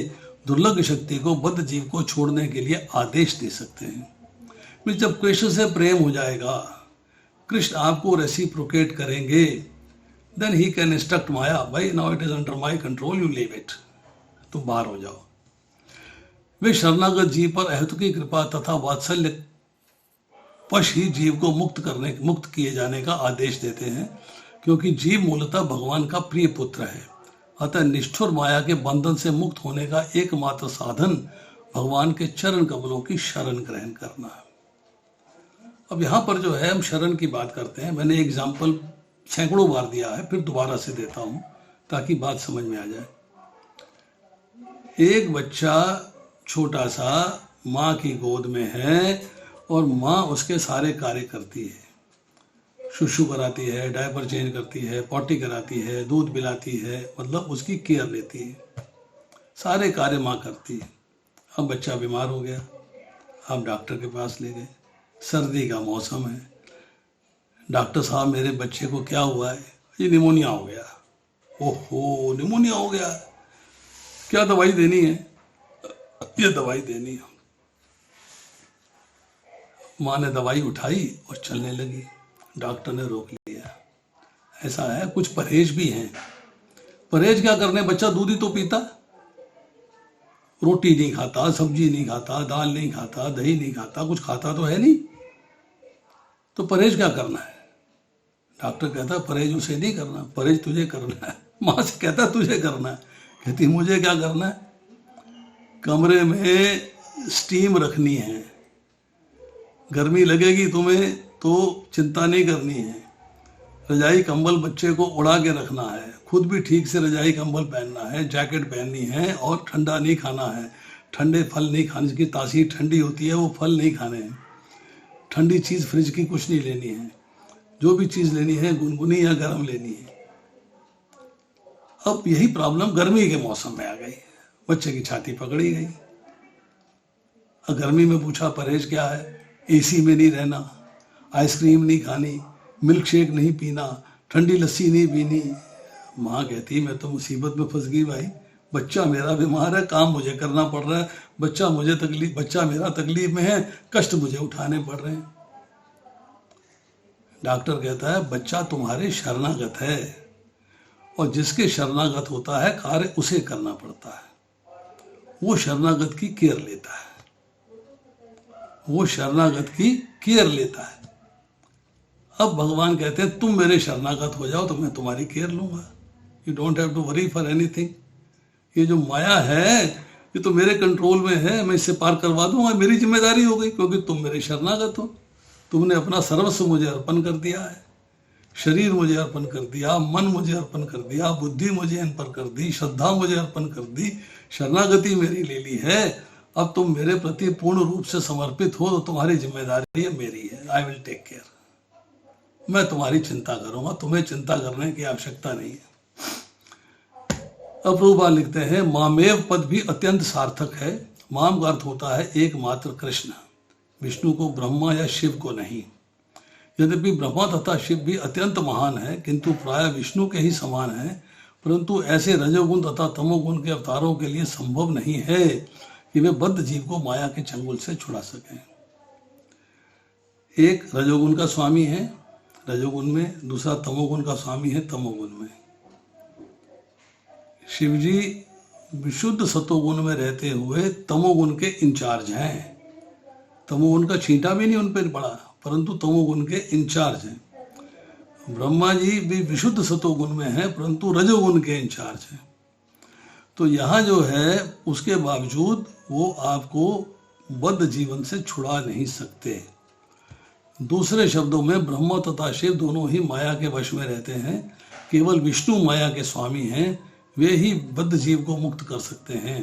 [SPEAKER 1] दुर्लभ शक्ति को बद्ध जीव को छोड़ने के लिए आदेश दे सकते हैं। जब कृष्ण से प्रेम हो जाएगा, कृष्ण आपको रेसिप्रोकेट करेंगे, देन ही कैन इंस्ट्रक्ट माया, भाई now it is under my control, you leave it, तुम बाहर हो जाओ। वे शरणागत जीव पर अहेतुकी कृपा तथा वात्सल्य वश ही जीव को मुक्त किए जाने का आदेश देते हैं, क्योंकि जीव मूलतः भगवान का प्रिय पुत्र है। अतः निष्ठुर माया के बंधन से मुक्त होने का एकमात्र साधन भगवान के चरण कमलों की शरण ग्रहण करना है। अब यहाँ पर जो है हम शरण की बात करते हैं। मैंने एग्जाम्पल सैकड़ों बार दिया है, फिर दोबारा से देता हूँ ताकि बात समझ में आ जाए। एक बच्चा छोटा सा माँ की गोद में है और माँ उसके सारे कार्य करती है, शुशु कराती है, डायपर चेंज करती है, पॉटी कराती है, दूध पिलाती है, मतलब उसकी केयर लेती है, सारे कार्य माँ करती है। अब बच्चा बीमार हो गया, आप डॉक्टर के पास ले गए, सर्दी का मौसम है, डॉक्टर साहब मेरे बच्चे को क्या हुआ है? ये निमोनिया हो गया। ओहो, निमोनिया हो गया, क्या दवाई देनी है? ये दवाई देनी है। माँ ने दवाई उठाई और चलने लगी, डॉक्टर ने रोक लिया। ऐसा है, कुछ परहेज भी हैं। परहेज क्या करने, बच्चा दूध ही तो पीता, रोटी नहीं खाता, सब्जी नहीं खाता, दाल नहीं खाता, दही नहीं खाता, कुछ खाता तो है नहीं, तो परहेज क्या करना है? डॉक्टर कहता है परहेज उसे नहीं करना, परहेज तुझे करना है। माँ से कहता है तुझे करना है, कहती मुझे क्या करना है? कमरे में स्टीम रखनी है, गर्मी लगेगी तुम्हें तो चिंता नहीं करनी है, रजाई कंबल बच्चे को उड़ा के रखना है, खुद भी ठीक से रजाई कंबल पहनना है, जैकेट पहननी है, और ठंडा नहीं खाना है, ठंडे फल नहीं खाने, जिसकी तासीर ठंडी होती है वो फल नहीं खाने हैं, ठंडी चीज़ फ्रिज की कुछ नहीं लेनी है, जो भी चीज़ लेनी है गुनगुनी या गर्म लेनी है। अब यही प्रॉब्लम गर्मी के मौसम में आ गई, बच्चे की छाती पकड़ी गई। अब गर्मी में पूछा परहेज क्या है? एसी में नहीं रहना, आइसक्रीम नहीं खानी, मिल्क शेक नहीं पीना, ठंडी लस्सी नहीं पीनी। माँ कहती मैं तो मुसीबत में फंस गई भाई, बच्चा मेरा बीमार है, काम मुझे करना पड़ रहा है, बच्चा मेरा तकलीफ में है, कष्ट मुझे उठाने पड़ रहे हैं। डॉक्टर कहता है बच्चा तुम्हारे शरणागत है, और जिसके शरणागत होता है कार्य उसे करना पड़ता है, वो शरणागत की केयर लेता है, वो शरणागत की केयर लेता है। अब भगवान कहते हैं तुम मेरे शरणागत हो जाओ तो मैं तुम्हारी केयर लूंगा, you don't have to worry for anything. ये जो माया है ये तो मेरे कंट्रोल में है, मैं इससे पार करवा दूंगा, मेरी जिम्मेदारी हो गई, क्योंकि तुम मेरे शरणागत हो, तुमने अपना सर्वस्व मुझे अर्पण कर दिया है, शरीर मुझे अर्पण कर दिया, मन मुझे अर्पण कर दिया, बुद्धि मुझे अर्पण कर दी, श्रद्धा मुझे अर्पण कर दी, शरणागति मेरी ले ली है। अब तुम मेरे प्रति पूर्ण रूप से समर्पित हो तो तुम्हारी जिम्मेदारी है मेरी है, आई विल टेक केयर, मैं तुम्हारी चिंता करूंगा, तुम्हें चिंता करने की आवश्यकता नहीं है। अब प्रभुपाद लिखते हैं मामेव पद भी अत्यंत सार्थक है। माम का अर्थ होता है एकमात्र कृष्ण, विष्णु को, ब्रह्मा या शिव को नहीं। यद्यपि ब्रह्मा तथा शिव भी अत्यंत महान है, किंतु प्राय विष्णु के ही समान है, परंतु ऐसे रजोगुण तथा तमोगुण के अवतारों के लिए संभव नहीं है कि वे बद्ध जीव को माया के चंगुल से छुड़ा सकें। एक रजोगुण का स्वामी है रजोगुण में, दूसरा तमोगुण का स्वामी है तमोगुण में। शिवजी विशुद्ध सतोगुण में रहते हुए तमोगुण के इंचार्ज हैं, तमोगुण का छींटा भी नहीं उन पर पड़ा, परंतु तमोगुण के इंचार्ज हैं। ब्रह्मा जी भी विशुद्ध सतोगुण में हैं, परंतु रजोगुण के इंचार्ज हैं। तो यहाँ जो है उसके बावजूद वो आपको बद्ध जीवन से छुड़ा नहीं सकते। दूसरे शब्दों में ब्रह्मा तथा शिव दोनों ही माया के वश में रहते हैं, केवल विष्णु माया के स्वामी हैं, वे ही बद्ध जीव को मुक्त कर सकते हैं।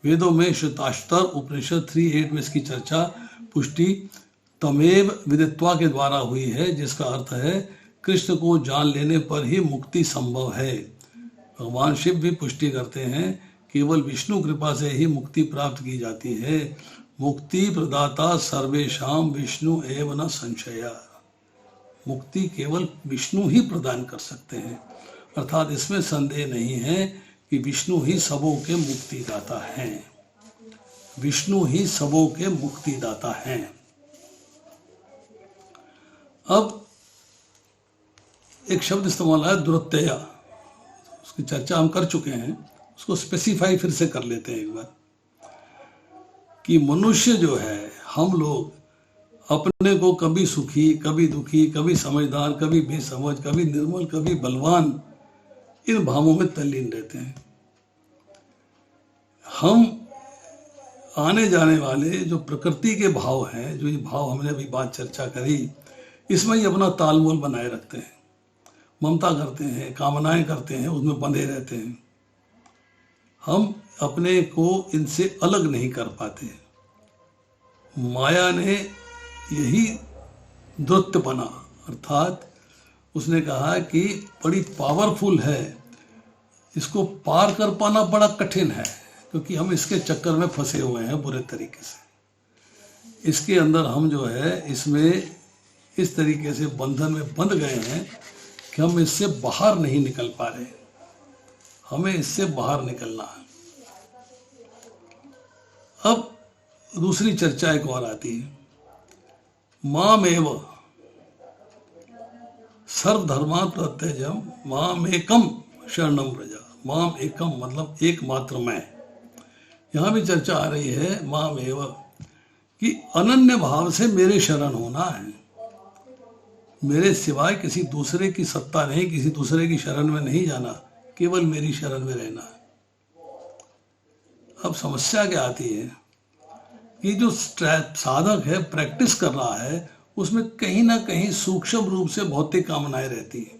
[SPEAKER 1] वेदों में श्वेताश्तर उपनिषद 3:8 में इसकी चर्चा पुष्टि तमेव विदित्वा के द्वारा हुई है, जिसका अर्थ है कृष्ण को जान लेने पर ही मुक्ति संभव है। भगवान शिव भी पुष्टि करते हैं केवल विष्णु कृपा से ही मुक्ति प्राप्त की जाती है। मुक्ति प्रदाता सर्वेशाम विष्णु एव न संशया, मुक्ति केवल विष्णु ही प्रदान कर सकते हैं, अर्थात इसमें संदेह नहीं है कि विष्णु ही सबों के मुक्तिदाता हैं, विष्णु ही सबों के मुक्तिदाता हैं। अब एक शब्द इस्तेमाल है दुरत्यया, उसकी चर्चा हम कर चुके हैं, उसको स्पेसिफाई फिर से कर लेते हैं एक बार, कि मनुष्य जो है, हम लोग अपने को कभी सुखी, कभी दुखी, कभी समझदार, कभी बेसमझ, कभी निर्मल, कभी बलवान, इन भावों में तल्लीन रहते हैं। हम आने जाने वाले जो प्रकृति के भाव हैं, जो ये भाव हमने अभी बात चर्चा करी, इसमें ही अपना तालमेल बनाए रखते हैं, ममता करते हैं, कामनाएं करते हैं, उसमें बंधे रहते हैं। हम अपने को इनसे अलग नहीं कर पाते। माया ने यही द्वैत बना, अर्थात उसने कहा कि बड़ी पावरफुल है, इसको पार कर पाना बड़ा कठिन है, क्योंकि हम इसके चक्कर में फंसे हुए हैं बुरे तरीके से। इसके अंदर हम जो है इसमें इस तरीके से बंधन में बंध गए हैं कि हम इससे बाहर नहीं निकल पा रहे, हमें इससे बाहर निकलना है। अब दूसरी चर्चा एक और आती है, मामेव सर्वधर्मान् प्रत्यजम मामेकम शरणम व्रज। माम एकम मतलब एकमात्र मैं। यहाँ भी चर्चा आ रही है माम एव, कि अनन्य भाव से मेरे शरण होना है। मेरे सिवाय किसी दूसरे की सत्ता नहीं, किसी दूसरे की शरण में नहीं जाना, केवल मेरी शरण में रहना है। अब समस्या क्या आती है कि जो साधक है, प्रैक्टिस कर रहा है, उसमें कहीं ना कहीं सूक्ष्म रूप से भौतिक कामनाएं रहती है।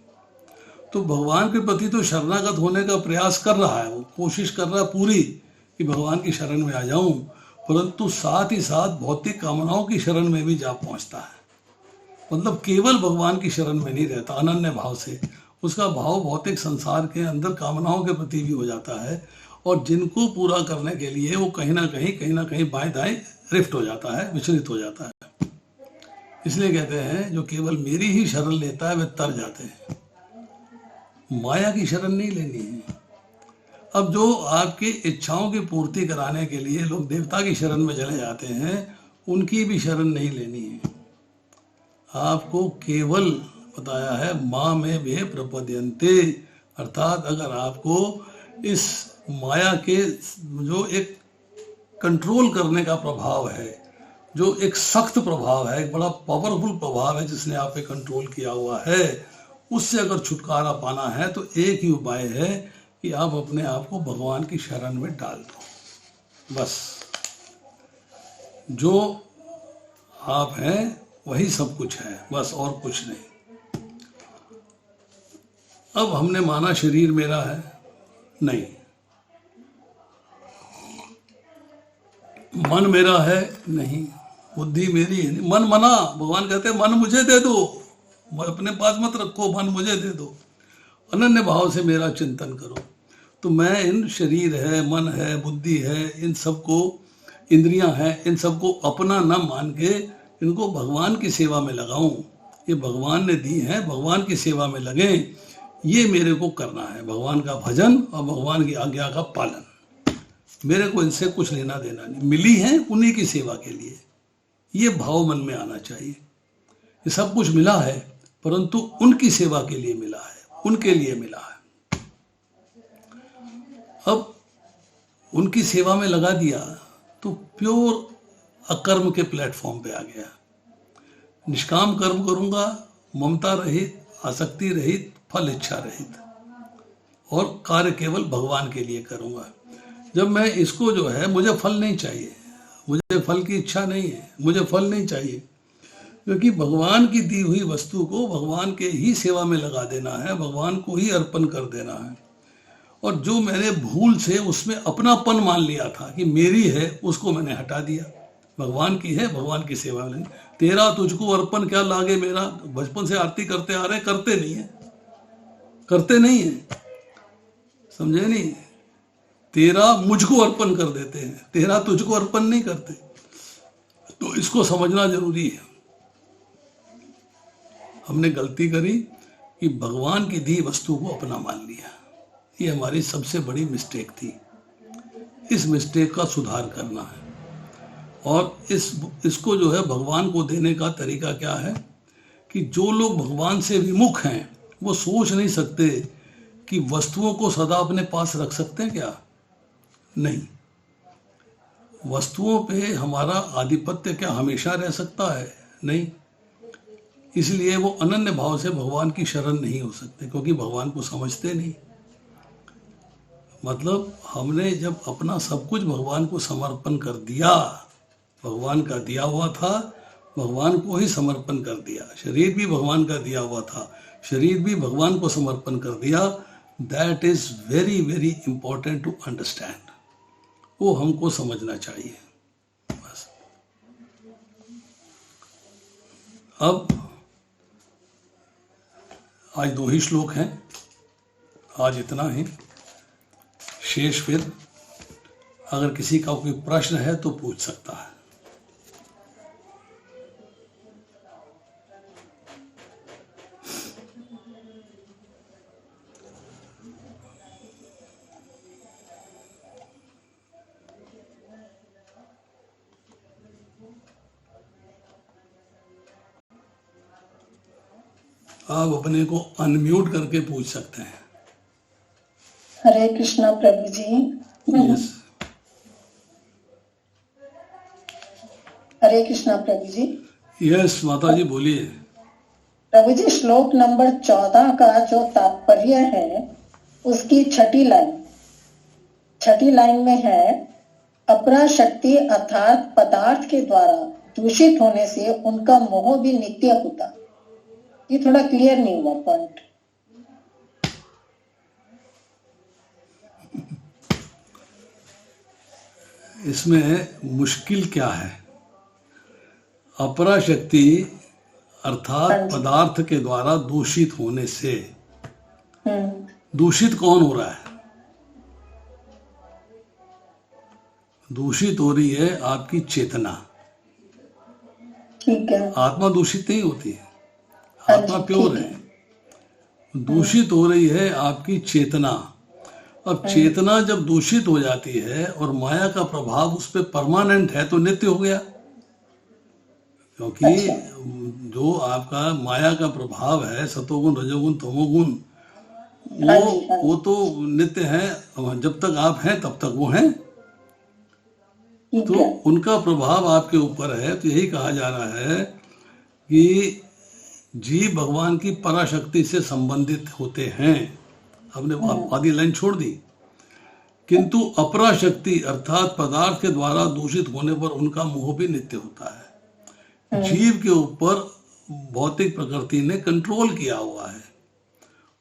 [SPEAKER 1] तो भगवान के प्रति तो शरणागत होने का प्रयास कर रहा है, वो कोशिश कर रहा है पूरी कि भगवान की शरण में आ जाऊं, परंतु साथ ही साथ भौतिक कामनाओं की शरण में भी जा पहुंचता है। मतलब केवल भगवान की शरण में नहीं रहता अनन्य भाव से, उसका भाव भौतिक संसार के अंदर कामनाओं के प्रति भी हो जाता है, और जिनको पूरा करने के लिए वो कहीं ना कहीं बाएं दाएं रिफ्ट हो जाता है, विचलित हो जाता है। इसलिए कहते हैं जो केवल मेरी ही शरण लेता है वे तर जाते हैं, माया की शरण नहीं लेनी है। अब जो आपकी इच्छाओं की पूर्ति कराने के लिए लोग देवता की शरण में चले जाते हैं, उनकी भी शरण नहीं लेनी है। आपको केवल बताया है माँ में वे प्रपद्यन्ते, अर्थात अगर आपको इस माया के जो एक कंट्रोल करने का प्रभाव है, जो एक सख्त प्रभाव है, एक बड़ा पावरफुल प्रभाव है जिसने आप पे कंट्रोल किया हुआ है, उससे अगर छुटकारा पाना है तो एक ही उपाय है कि आप अपने आप को भगवान की शरण में डाल दो। बस जो आप हैं वही सब कुछ है, बस और कुछ नहीं। अब हमने माना शरीर मेरा है, नहीं। मन मेरा है, नहीं। बुद्धि मेरी है, नहीं। मन मना, भगवान कहते हैं मन मुझे दे दो, अपने पास मत रखो, मन मुझे दे दो, अनन्य भाव से मेरा चिंतन करो। तो मैं इन शरीर है, मन है, बुद्धि है, इन सबको, इंद्रियां हैं, इन सबको अपना न मान के इनको भगवान की सेवा में लगाऊं। ये भगवान ने दी है, भगवान की सेवा में लगे, ये मेरे को करना है, भगवान का भजन और भगवान की आज्ञा का पालन। मेरे को इनसे कुछ लेना देना नहीं, मिली है उन्हीं की सेवा के लिए, ये भाव मन में आना चाहिए। ये सब कुछ मिला है परंतु उनकी सेवा के लिए मिला है, उनके लिए मिला है। अब उनकी सेवा में लगा दिया तो प्योर अकर्म के प्लेटफॉर्म पे आ गया। निष्काम कर्म करूंगा, ममता रहित, आसक्ति रहित, फल इच्छा रहित, और कार्य केवल भगवान के लिए करूंगा। जब मैं इसको जो है, मुझे फल नहीं चाहिए, मुझे फल की इच्छा नहीं है, मुझे फल नहीं चाहिए, क्योंकि भगवान की दी हुई वस्तु को भगवान के ही सेवा में लगा देना है, भगवान को ही अर्पण कर देना है। और जो मैंने भूल से उसमें अपनापन मान लिया था कि मेरी है, उसको मैंने हटा दिया। भगवान की है, भगवान की सेवा में। तेरा तुझको अर्पण क्या लागे मेरा, बचपन से आरती करते आ रहे, करते नहीं है, करते नहीं है, समझे नहीं। तेरा मुझको अर्पण कर देते हैं, तेरा तुझको अर्पण नहीं करते। तो इसको समझना जरूरी है। हमने गलती करी कि भगवान की दी वस्तु को अपना मान लिया, ये हमारी सबसे बड़ी मिस्टेक थी। इस मिस्टेक का सुधार करना है, और इसको जो है भगवान को देने का तरीका क्या है कि जो लोग भगवान से विमुख हैं वो सोच नहीं सकते कि वस्तुओं को सदा अपने पास रख सकते हैं क्या, नहीं। वस्तुओं पे हमारा आधिपत्य क्या हमेशा रह सकता है, नहीं। इसलिए वो अनन्य भाव से भगवान की शरण नहीं हो सकते, क्योंकि भगवान को समझते नहीं। मतलब हमने जब अपना सब कुछ भगवान को समर्पण कर दिया, भगवान का दिया हुआ था, भगवान को ही समर्पण कर दिया, शरीर भी भगवान का दिया हुआ था, शरीर भी भगवान को समर्पण कर दिया, that is very very important to understand. वो हमको समझना चाहिए बस। अब आज 2 ही श्लोक हैं, आज इतना ही। शेष फिर अगर किसी का कोई प्रश्न है तो पूछ सकता है। आप अपने को अनम्यूट करके पूछ सकते हैं।
[SPEAKER 2] हरे कृष्णा प्रभु जी।
[SPEAKER 1] यस,
[SPEAKER 2] हरे कृष्णा प्रभु जी।
[SPEAKER 1] यस माता जी बोलिए।
[SPEAKER 2] प्रभु जी, श्लोक नंबर 14 का जो तात्पर्य है उसकी छठी लाइन में है, अपरा शक्ति अर्थात पदार्थ के द्वारा दूषित होने से उनका मोह भी नित्य होता। ये थोड़ा क्लियर नहीं हुआ पॉइंट।
[SPEAKER 1] इसमें मुश्किल क्या है? अपरा शक्ति अर्थात
[SPEAKER 2] हाँ जी।
[SPEAKER 1] पदार्थ के द्वारा दूषित होने से,
[SPEAKER 2] हम्म।
[SPEAKER 1] दूषित कौन हो रहा है? दूषित हो रही है आपकी चेतना।
[SPEAKER 2] ठीक है।
[SPEAKER 1] आत्मा दूषित नहीं होती है,
[SPEAKER 2] हाँ
[SPEAKER 1] आत्मा
[SPEAKER 2] जी,
[SPEAKER 1] प्योर
[SPEAKER 2] ठीक
[SPEAKER 1] है। दूषित हो रही है आपकी चेतना। अब चेतना जब दूषित हो जाती है और माया का प्रभाव उस पर परमानेंट है तो नित्य हो गया। क्योंकि
[SPEAKER 2] अच्छा।
[SPEAKER 1] जो आपका माया का प्रभाव है, सतोगुण रजोगुण तमोगुण,
[SPEAKER 2] हाँ जी, हाँ
[SPEAKER 1] वो
[SPEAKER 2] जी,
[SPEAKER 1] तो नित्य है। जब तक आप हैं तब तक वो हैं,
[SPEAKER 2] ठीक
[SPEAKER 1] तो
[SPEAKER 2] है।
[SPEAKER 1] उनका प्रभाव आपके ऊपर है। तो यही कहा जा रहा है कि जीव भगवान की पराशक्ति से संबंधित होते हैं। हमने आधी लाइन छोड़ दी। किंतु अपरा शक्ति अर्थात पदार्थ के द्वारा दूषित होने पर उनका मोह भी नित्य होता है। जीव के ऊपर भौतिक प्रकृति ने कंट्रोल किया हुआ है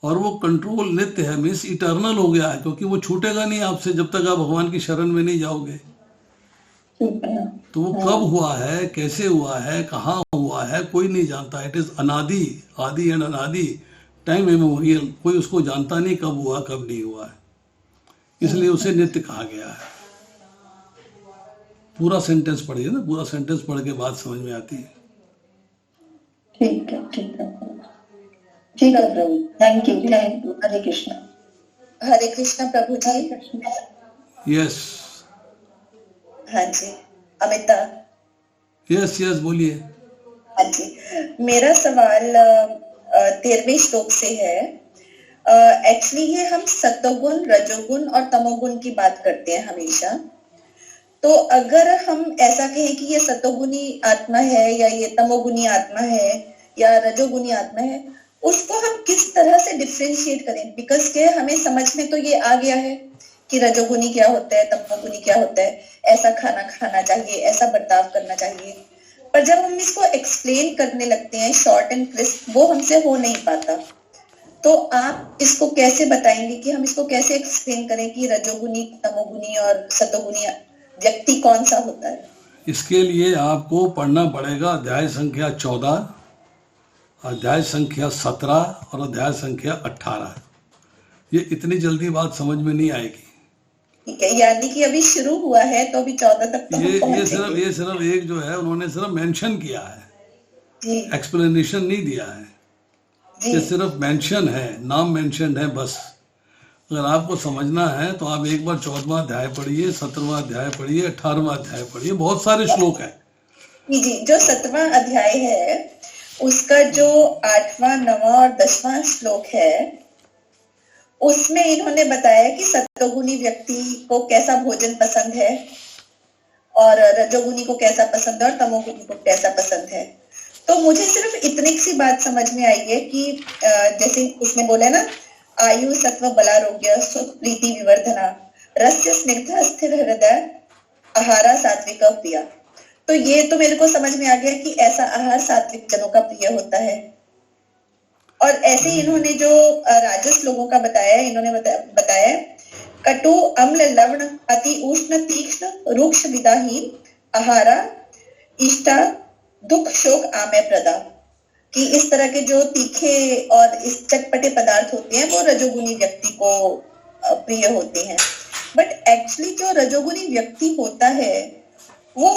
[SPEAKER 1] और वो कंट्रोल नित्य है, मीन्स इटर्नल हो गया है, क्योंकि वो छूटेगा नहीं आपसे जब तक आप भगवान की शरण में नहीं जाओगे।
[SPEAKER 2] ठीक है।
[SPEAKER 1] तो वो कब हुआ है, कैसे हुआ है, कहाँ हुआ है, कोई नहीं जानता। इट इज अनादि, आदि एंड अनादि, टाइम मेमोरियल। कोई उसको जानता नहीं कब हुआ कब नहीं हुआ है, इसलिए उसे नित्य कहा गया है। पूरा सेंटेंस पढ़िए ना, पूरा सेंटेंस पढ़ के बात समझ में आती है।
[SPEAKER 2] ठीक है, ठीक है, ठीक है प्रभु, thank you, thank you. Hare Krishna.
[SPEAKER 3] Hare Krishna प्रभु जी।
[SPEAKER 1] यस
[SPEAKER 3] हाँ जी, अमिता।
[SPEAKER 1] यस यस बोलिए।
[SPEAKER 3] हाँ जी, मेरा सवाल 13वें श्लोक से है। एक्चुअली ये हम सत्वगुण, रजोगुण और तमोगुण की बात करते हैं हमेशा। तो अगर हम ऐसा कहें कि ये सत्वगुणी आत्मा है या ये तमोगुणी आत्मा है या रजोगुणी आत्मा है, उसको हम किस तरह से डिफरेंशिएट करें? बिकॉज के हमें समझ में तो ये आ गया है कि रजोगुणी क्या होता है, तमोगुणी क्या होता है, ऐसा खाना खाना चाहिए, ऐसा बर्ताव करना चाहिए। पर जब हम इसको एक्सप्लेन करने लगते हैं शॉर्ट एंड क्रिस्प, वो हमसे हो नहीं पाता। तो आप इसको कैसे बताएंगे कि हम इसको कैसे एक्सप्लेन करें कि रजोगुणी, तमोगुणी और सतोगुणी व्यक्ति कौन सा होता है?
[SPEAKER 1] इसके लिए आपको पढ़ना पड़ेगा अध्याय संख्या 14, अध्याय संख्या 17 और अध्याय संख्या 18। ये इतनी जल्दी बात समझ में नहीं आएगी।
[SPEAKER 3] ठीक है, यानी कि अभी शुरू हुआ है तो अभी 14 तक तो
[SPEAKER 1] ये सिर्फ एक जो है उन्होंने सिर्फ मेंशन किया है, एक्सप्लेनेशन नहीं दिया है। ये सिर्फ मेंशन है, नाम मेंशन है बस। अगर आपको समझना है तो आप एक बार 14वां अध्याय पढ़िए, 17वां अध्याय पढ़िए, 18वां अध्याय पढ़िए, बहुत सारे श्लोक हैं।
[SPEAKER 3] जी, जो 7वां अध्याय है उसका जो 8वां, 9वां और 10वां श्लोक है, उसमें इन्होंने बताया कि सत्वगुणी व्यक्ति को कैसा भोजन पसंद है और रजोगुणी को कैसा पसंद है और तमोगुणी को कैसा पसंद है। तो मुझे सिर्फ इतनी सी बात समझ में आई है कि जैसे उसने बोला ना, आयु सत्व बलारोग्य सुख प्रीति विवर्धना रस्य स्निग्ध स्थिर हृदय आहारा सात्विक प्रिया। तो ये तो मेरे को समझ में आ गया कि ऐसा आहार सात्विक जनों का प्रिय होता है। और ऐसे ही इन्होंने जो राजस लोगों का बताया, इन्होंने बताया कटु अम्ल लवण अति उष्ण तीक्ष्ण रूक्ष विदाहीन आहारा इष्टा दुख शोक आमय प्रदा, कि इस तरह के जो तीखे और इस चटपटे पदार्थ होते हैं वो रजोगुणी व्यक्ति को प्रिय होते हैं। बट एक्चुअली जो रजोगुणी व्यक्ति होता है वो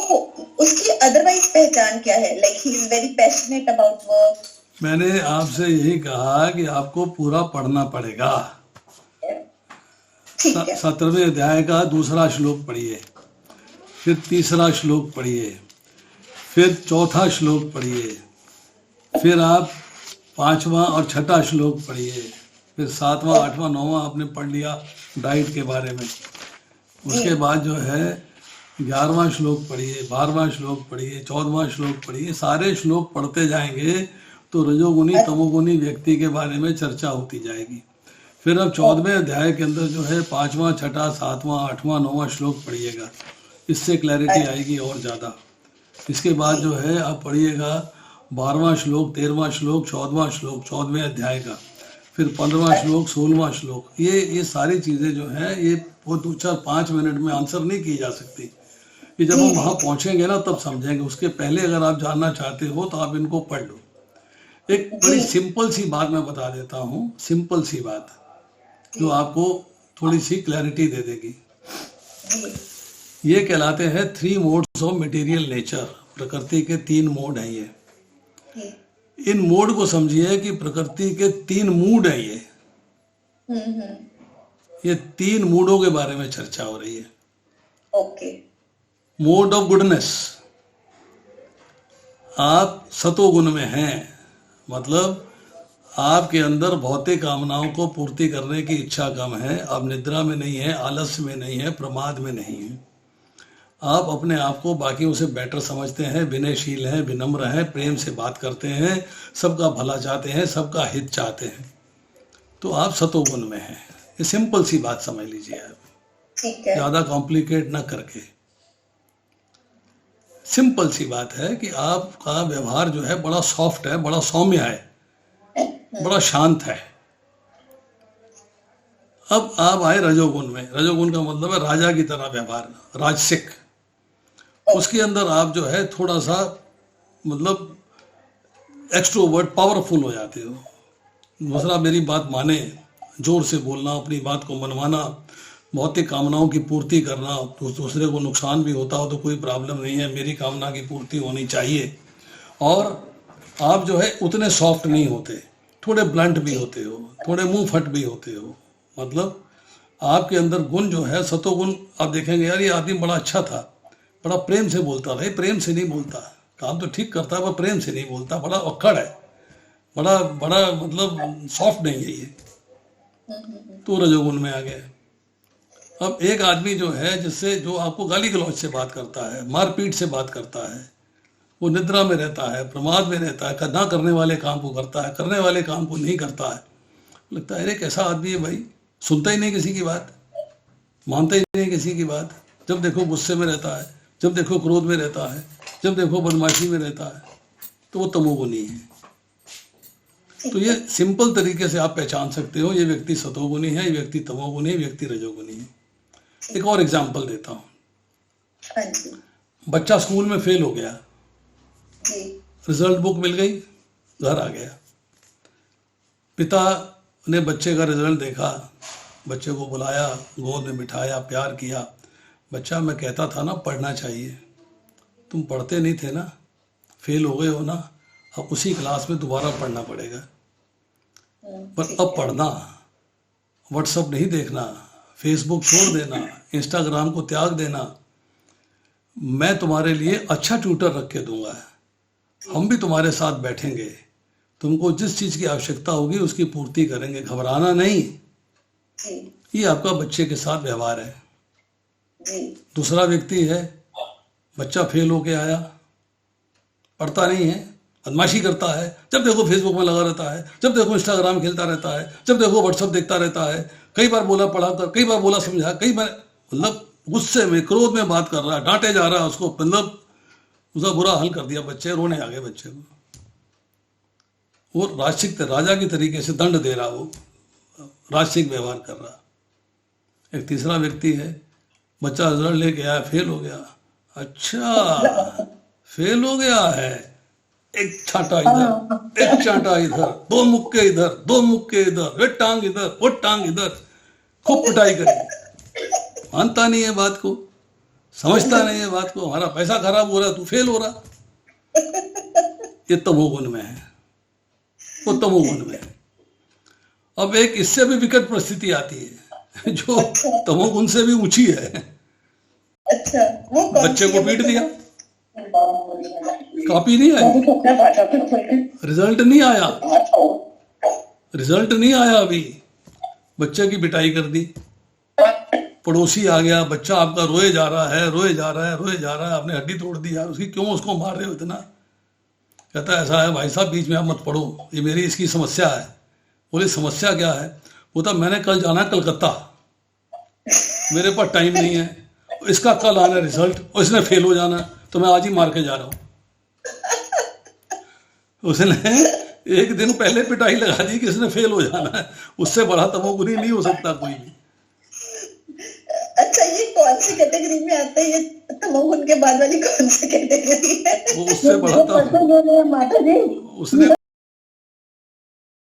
[SPEAKER 3] उसकी अदरवाइज पहचान क्या है? Like he is very passionate about work.
[SPEAKER 1] मैंने आपसे यही कहा कि आपको पूरा पढ़ना पड़ेगा। 17वें अध्याय का 2रा श्लोक पढ़िए, फिर 3रा श्लोक पढ़िए, फिर 4था श्लोक पढ़िए, फिर आप 5वां और 6ठा श्लोक पढ़िए, फिर 7वां 8वां 9वां आपने पढ़ लिया डाइट के बारे में। उसके बाद जो है 11वां श्लोक पढ़िए, 12वां श्लोक पढ़िए, 14वां श्लोक पढ़िए। सारे श्लोक पढ़ते जाएंगे तो रजोगुनी तमोगुनी व्यक्ति के बारे में चर्चा होती जाएगी। फिर अब 14वें अध्याय के अंदर जो है 5वां 6वां 7वां 8वां 9वां श्लोक पढ़िएगा, इससे क्लैरिटी आएगी और ज़्यादा। इसके बाद जो है आप पढ़िएगा 12वां श्लोक 13वां श्लोक 14वां श्लोक 14वें अध्याय का, फिर 15वां श्लोक 16वां श्लोक। ये सारी चीज़ें जो हैं ये वो 2-4-5 मिनट में आंसर नहीं की जा सकती। कि जब हम वहाँ पहुँचेंगे ना तब समझेंगे। उसके पहले अगर आप जानना चाहते हो तो आप इनको पढ़ लो। एक बड़ी सिंपल सी बात मैं बता देता हूँ, सिंपल सी बात जो आपको थोड़ी सी क्लैरिटी दे देगी। ये कहलाते हैं 3 मोड्स ऑफ मटेरियल नेचर। प्रकृति के 3 मोड हैं ये। इन मोड को समझिए कि प्रकृति के 3 मूड हैं ये 3 मूडों के बारे में चर्चा हो रही है।
[SPEAKER 3] ओके।
[SPEAKER 1] मोड ऑफ गुडनेस, आप सतोगुण में हैं, मतलब आपके अंदर भौतिक कामनाओं को पूर्ति करने की इच्छा कम है। आप निद्रा में नहीं है, आलस्य में नहीं है, प्रमाद में नहीं है। आप अपने आप को बाकियों से बेटर समझते हैं, विनयशील हैं, विनम्र हैं, प्रेम से बात करते हैं, सबका भला चाहते हैं, सबका हित चाहते हैं, तो आप सतोगुण में हैं। ये सिंपल सी बात समझ लीजिए आप,
[SPEAKER 3] ठीक है।
[SPEAKER 1] ज़्यादा कॉम्प्लिकेट ना करके। सिंपल सी बात है कि आपका व्यवहार जो है बड़ा सॉफ्ट है, बड़ा सौम्य है, बड़ा शांत है। अब आप आए रजोगुण में। रजोगुण का मतलब है राजा की तरह व्यवहार, राजसिक। उसके अंदर आप जो है थोड़ा सा मतलब एक्सट्रोवर्ट, पावरफुल हो जाते हो। दूसरा मेरी बात माने, जोर से बोलना, अपनी बात को मनवाना, भौतिक कामनाओं की पूर्ति करना। तो दूसरे को नुकसान भी होता हो तो कोई प्रॉब्लम नहीं है, मेरी कामना की पूर्ति होनी चाहिए। और आप जो है उतने सॉफ्ट नहीं होते, थोड़े ब्लंट भी होते हो, थोड़े मुंह फट भी होते हो। मतलब आपके अंदर गुण जो है सतोगुण, आप देखेंगे यार ये आदमी बड़ा अच्छा था, बड़ा प्रेम से बोलता। भाई प्रेम से नहीं बोलता, काम तो ठीक करता है पर प्रेम से नहीं बोलता, बड़ा अक्खड़ है, बड़ा मतलब सॉफ्ट नहीं है ये, तो रजोगुण में आ गया। अब एक आदमी जो है जिससे जो आपको गाली गलौज से बात करता है, मारपीट से बात करता है, वो निद्रा में रहता है, प्रमाद में रहता है, ना करने वाले काम को करता है, करने वाले काम को नहीं करता है। लगता है अरे कैसा आदमी है भाई, सुनता ही नहीं किसी की बात, मानता ही नहीं किसी की बात। जब देखो गुस्से में रहता है, जब देखो क्रोध में रहता है, जब देखो बदमाशी में रहता है, तो वो तमोगुनी है। तो ये सिंपल तरीके से आप पहचान सकते हो ये व्यक्ति सतोगुनी है, ये व्यक्ति तमोगुनी है, ये व्यक्ति रजोगुनी है। एक और एग्जाम्पल देता हूँ। बच्चा स्कूल में फेल हो गया, रिजल्ट बुक मिल गई, घर आ गया। पिता ने बच्चे का रिजल्ट देखा, बच्चे को बुलाया, गोद में बिठाया, प्यार किया। बच्चा मैं कहता था ना पढ़ना चाहिए, तुम पढ़ते नहीं थे ना, फेल हो गए हो ना, अब उसी क्लास में दोबारा पढ़ना पड़ेगा। पर अब पढ़ना, व्हाट्सएप नहीं देखना, फेसबुक छोड़ देना, इंस्टाग्राम को त्याग देना। मैं तुम्हारे लिए अच्छा ट्यूटर रख के दूंगा, हम भी तुम्हारे साथ बैठेंगे, तुमको जिस चीज़ की आवश्यकता होगी उसकी पूर्ति करेंगे, घबराना नहीं। ये आपका बच्चे के साथ व्यवहार है। दूसरा व्यक्ति है, बच्चा फेल होके आया, पढ़ता नहीं है, बदमाशी करता है, जब देखो फेसबुक में लगा रहता है, जब देखो इंस्टाग्राम खेलता रहता है, जब देखो व्हाट्सएप देखता रहता है, कई बार बोला पढ़ा कर, कई बार बोला समझा, कई बार मतलब गुस्से में क्रोध में बात कर रहा है, डांटे जा रहा है उसको, मतलब उसका बुरा हाल कर दिया, बच्चे रोने आ गए बच्चे को। वो राजसिक राजा की तरीके से दंड दे रहा, वो राजसिक व्यवहार कर रहा। एक तीसरा व्यक्ति है, बच्चा रिजल्ट लेके आया, फेल हो गया। अच्छा फेल हो गया है, एक छांटा इधर, एक चांटा इधर, 2 मुक्के इधर, 2 मुक्के इधर, वे टांग इधर, वो टांग इधर, खूब पिटाई करी। मानता नहीं है बात को, समझता नहीं है बात को, हमारा पैसा खराब हो रहा है, तू फेल हो रहा। ये तमोगुण में है, वो तमोगुण में है। अब एक इससे भी विकट परिस्थिति आती है जो तमोगुण से भी ऊंची है।
[SPEAKER 3] अच्छा, वो
[SPEAKER 1] बच्चे को पीट दिया, कॉपी नहीं आई, रिजल्ट नहीं आया, रिजल्ट नहीं आया अभी, बच्चे की पिटाई कर दी, पड़ोसी आ गया, बच्चा आपका रोए जा रहा है, रोए जा रहा है, रोए जा रहा है, आपने हड्डी तोड़ दी यार उसकी, क्यों उसको मार रहे हो इतना? कहता है ऐसा है भाई साहब, बीच में आप मत पढ़ो, ये मेरी इसकी समस्या है। बोले समस्या क्या है? बोलता मैंने कल जाना है कलकत्ता, मेरे पास टाइम नहीं है, इसका कल आना रिजल्ट और इसने फेल हो जाना, तो मैं आज ही मार के जा रहा हूँ। उसने एक दिन पहले पिटाई लगा दी कि इसने फेल हो जाना है, उससे बड़ा तमोगुनी नहीं हो सकता कोई भी।
[SPEAKER 3] अच्छा, ये कौन सी कैटेगरी में आता है? ये तमोगुण के बाद वाली कौन सी कैटेगरी है?
[SPEAKER 1] वो उससे बड़ा
[SPEAKER 2] माता जी
[SPEAKER 1] उसने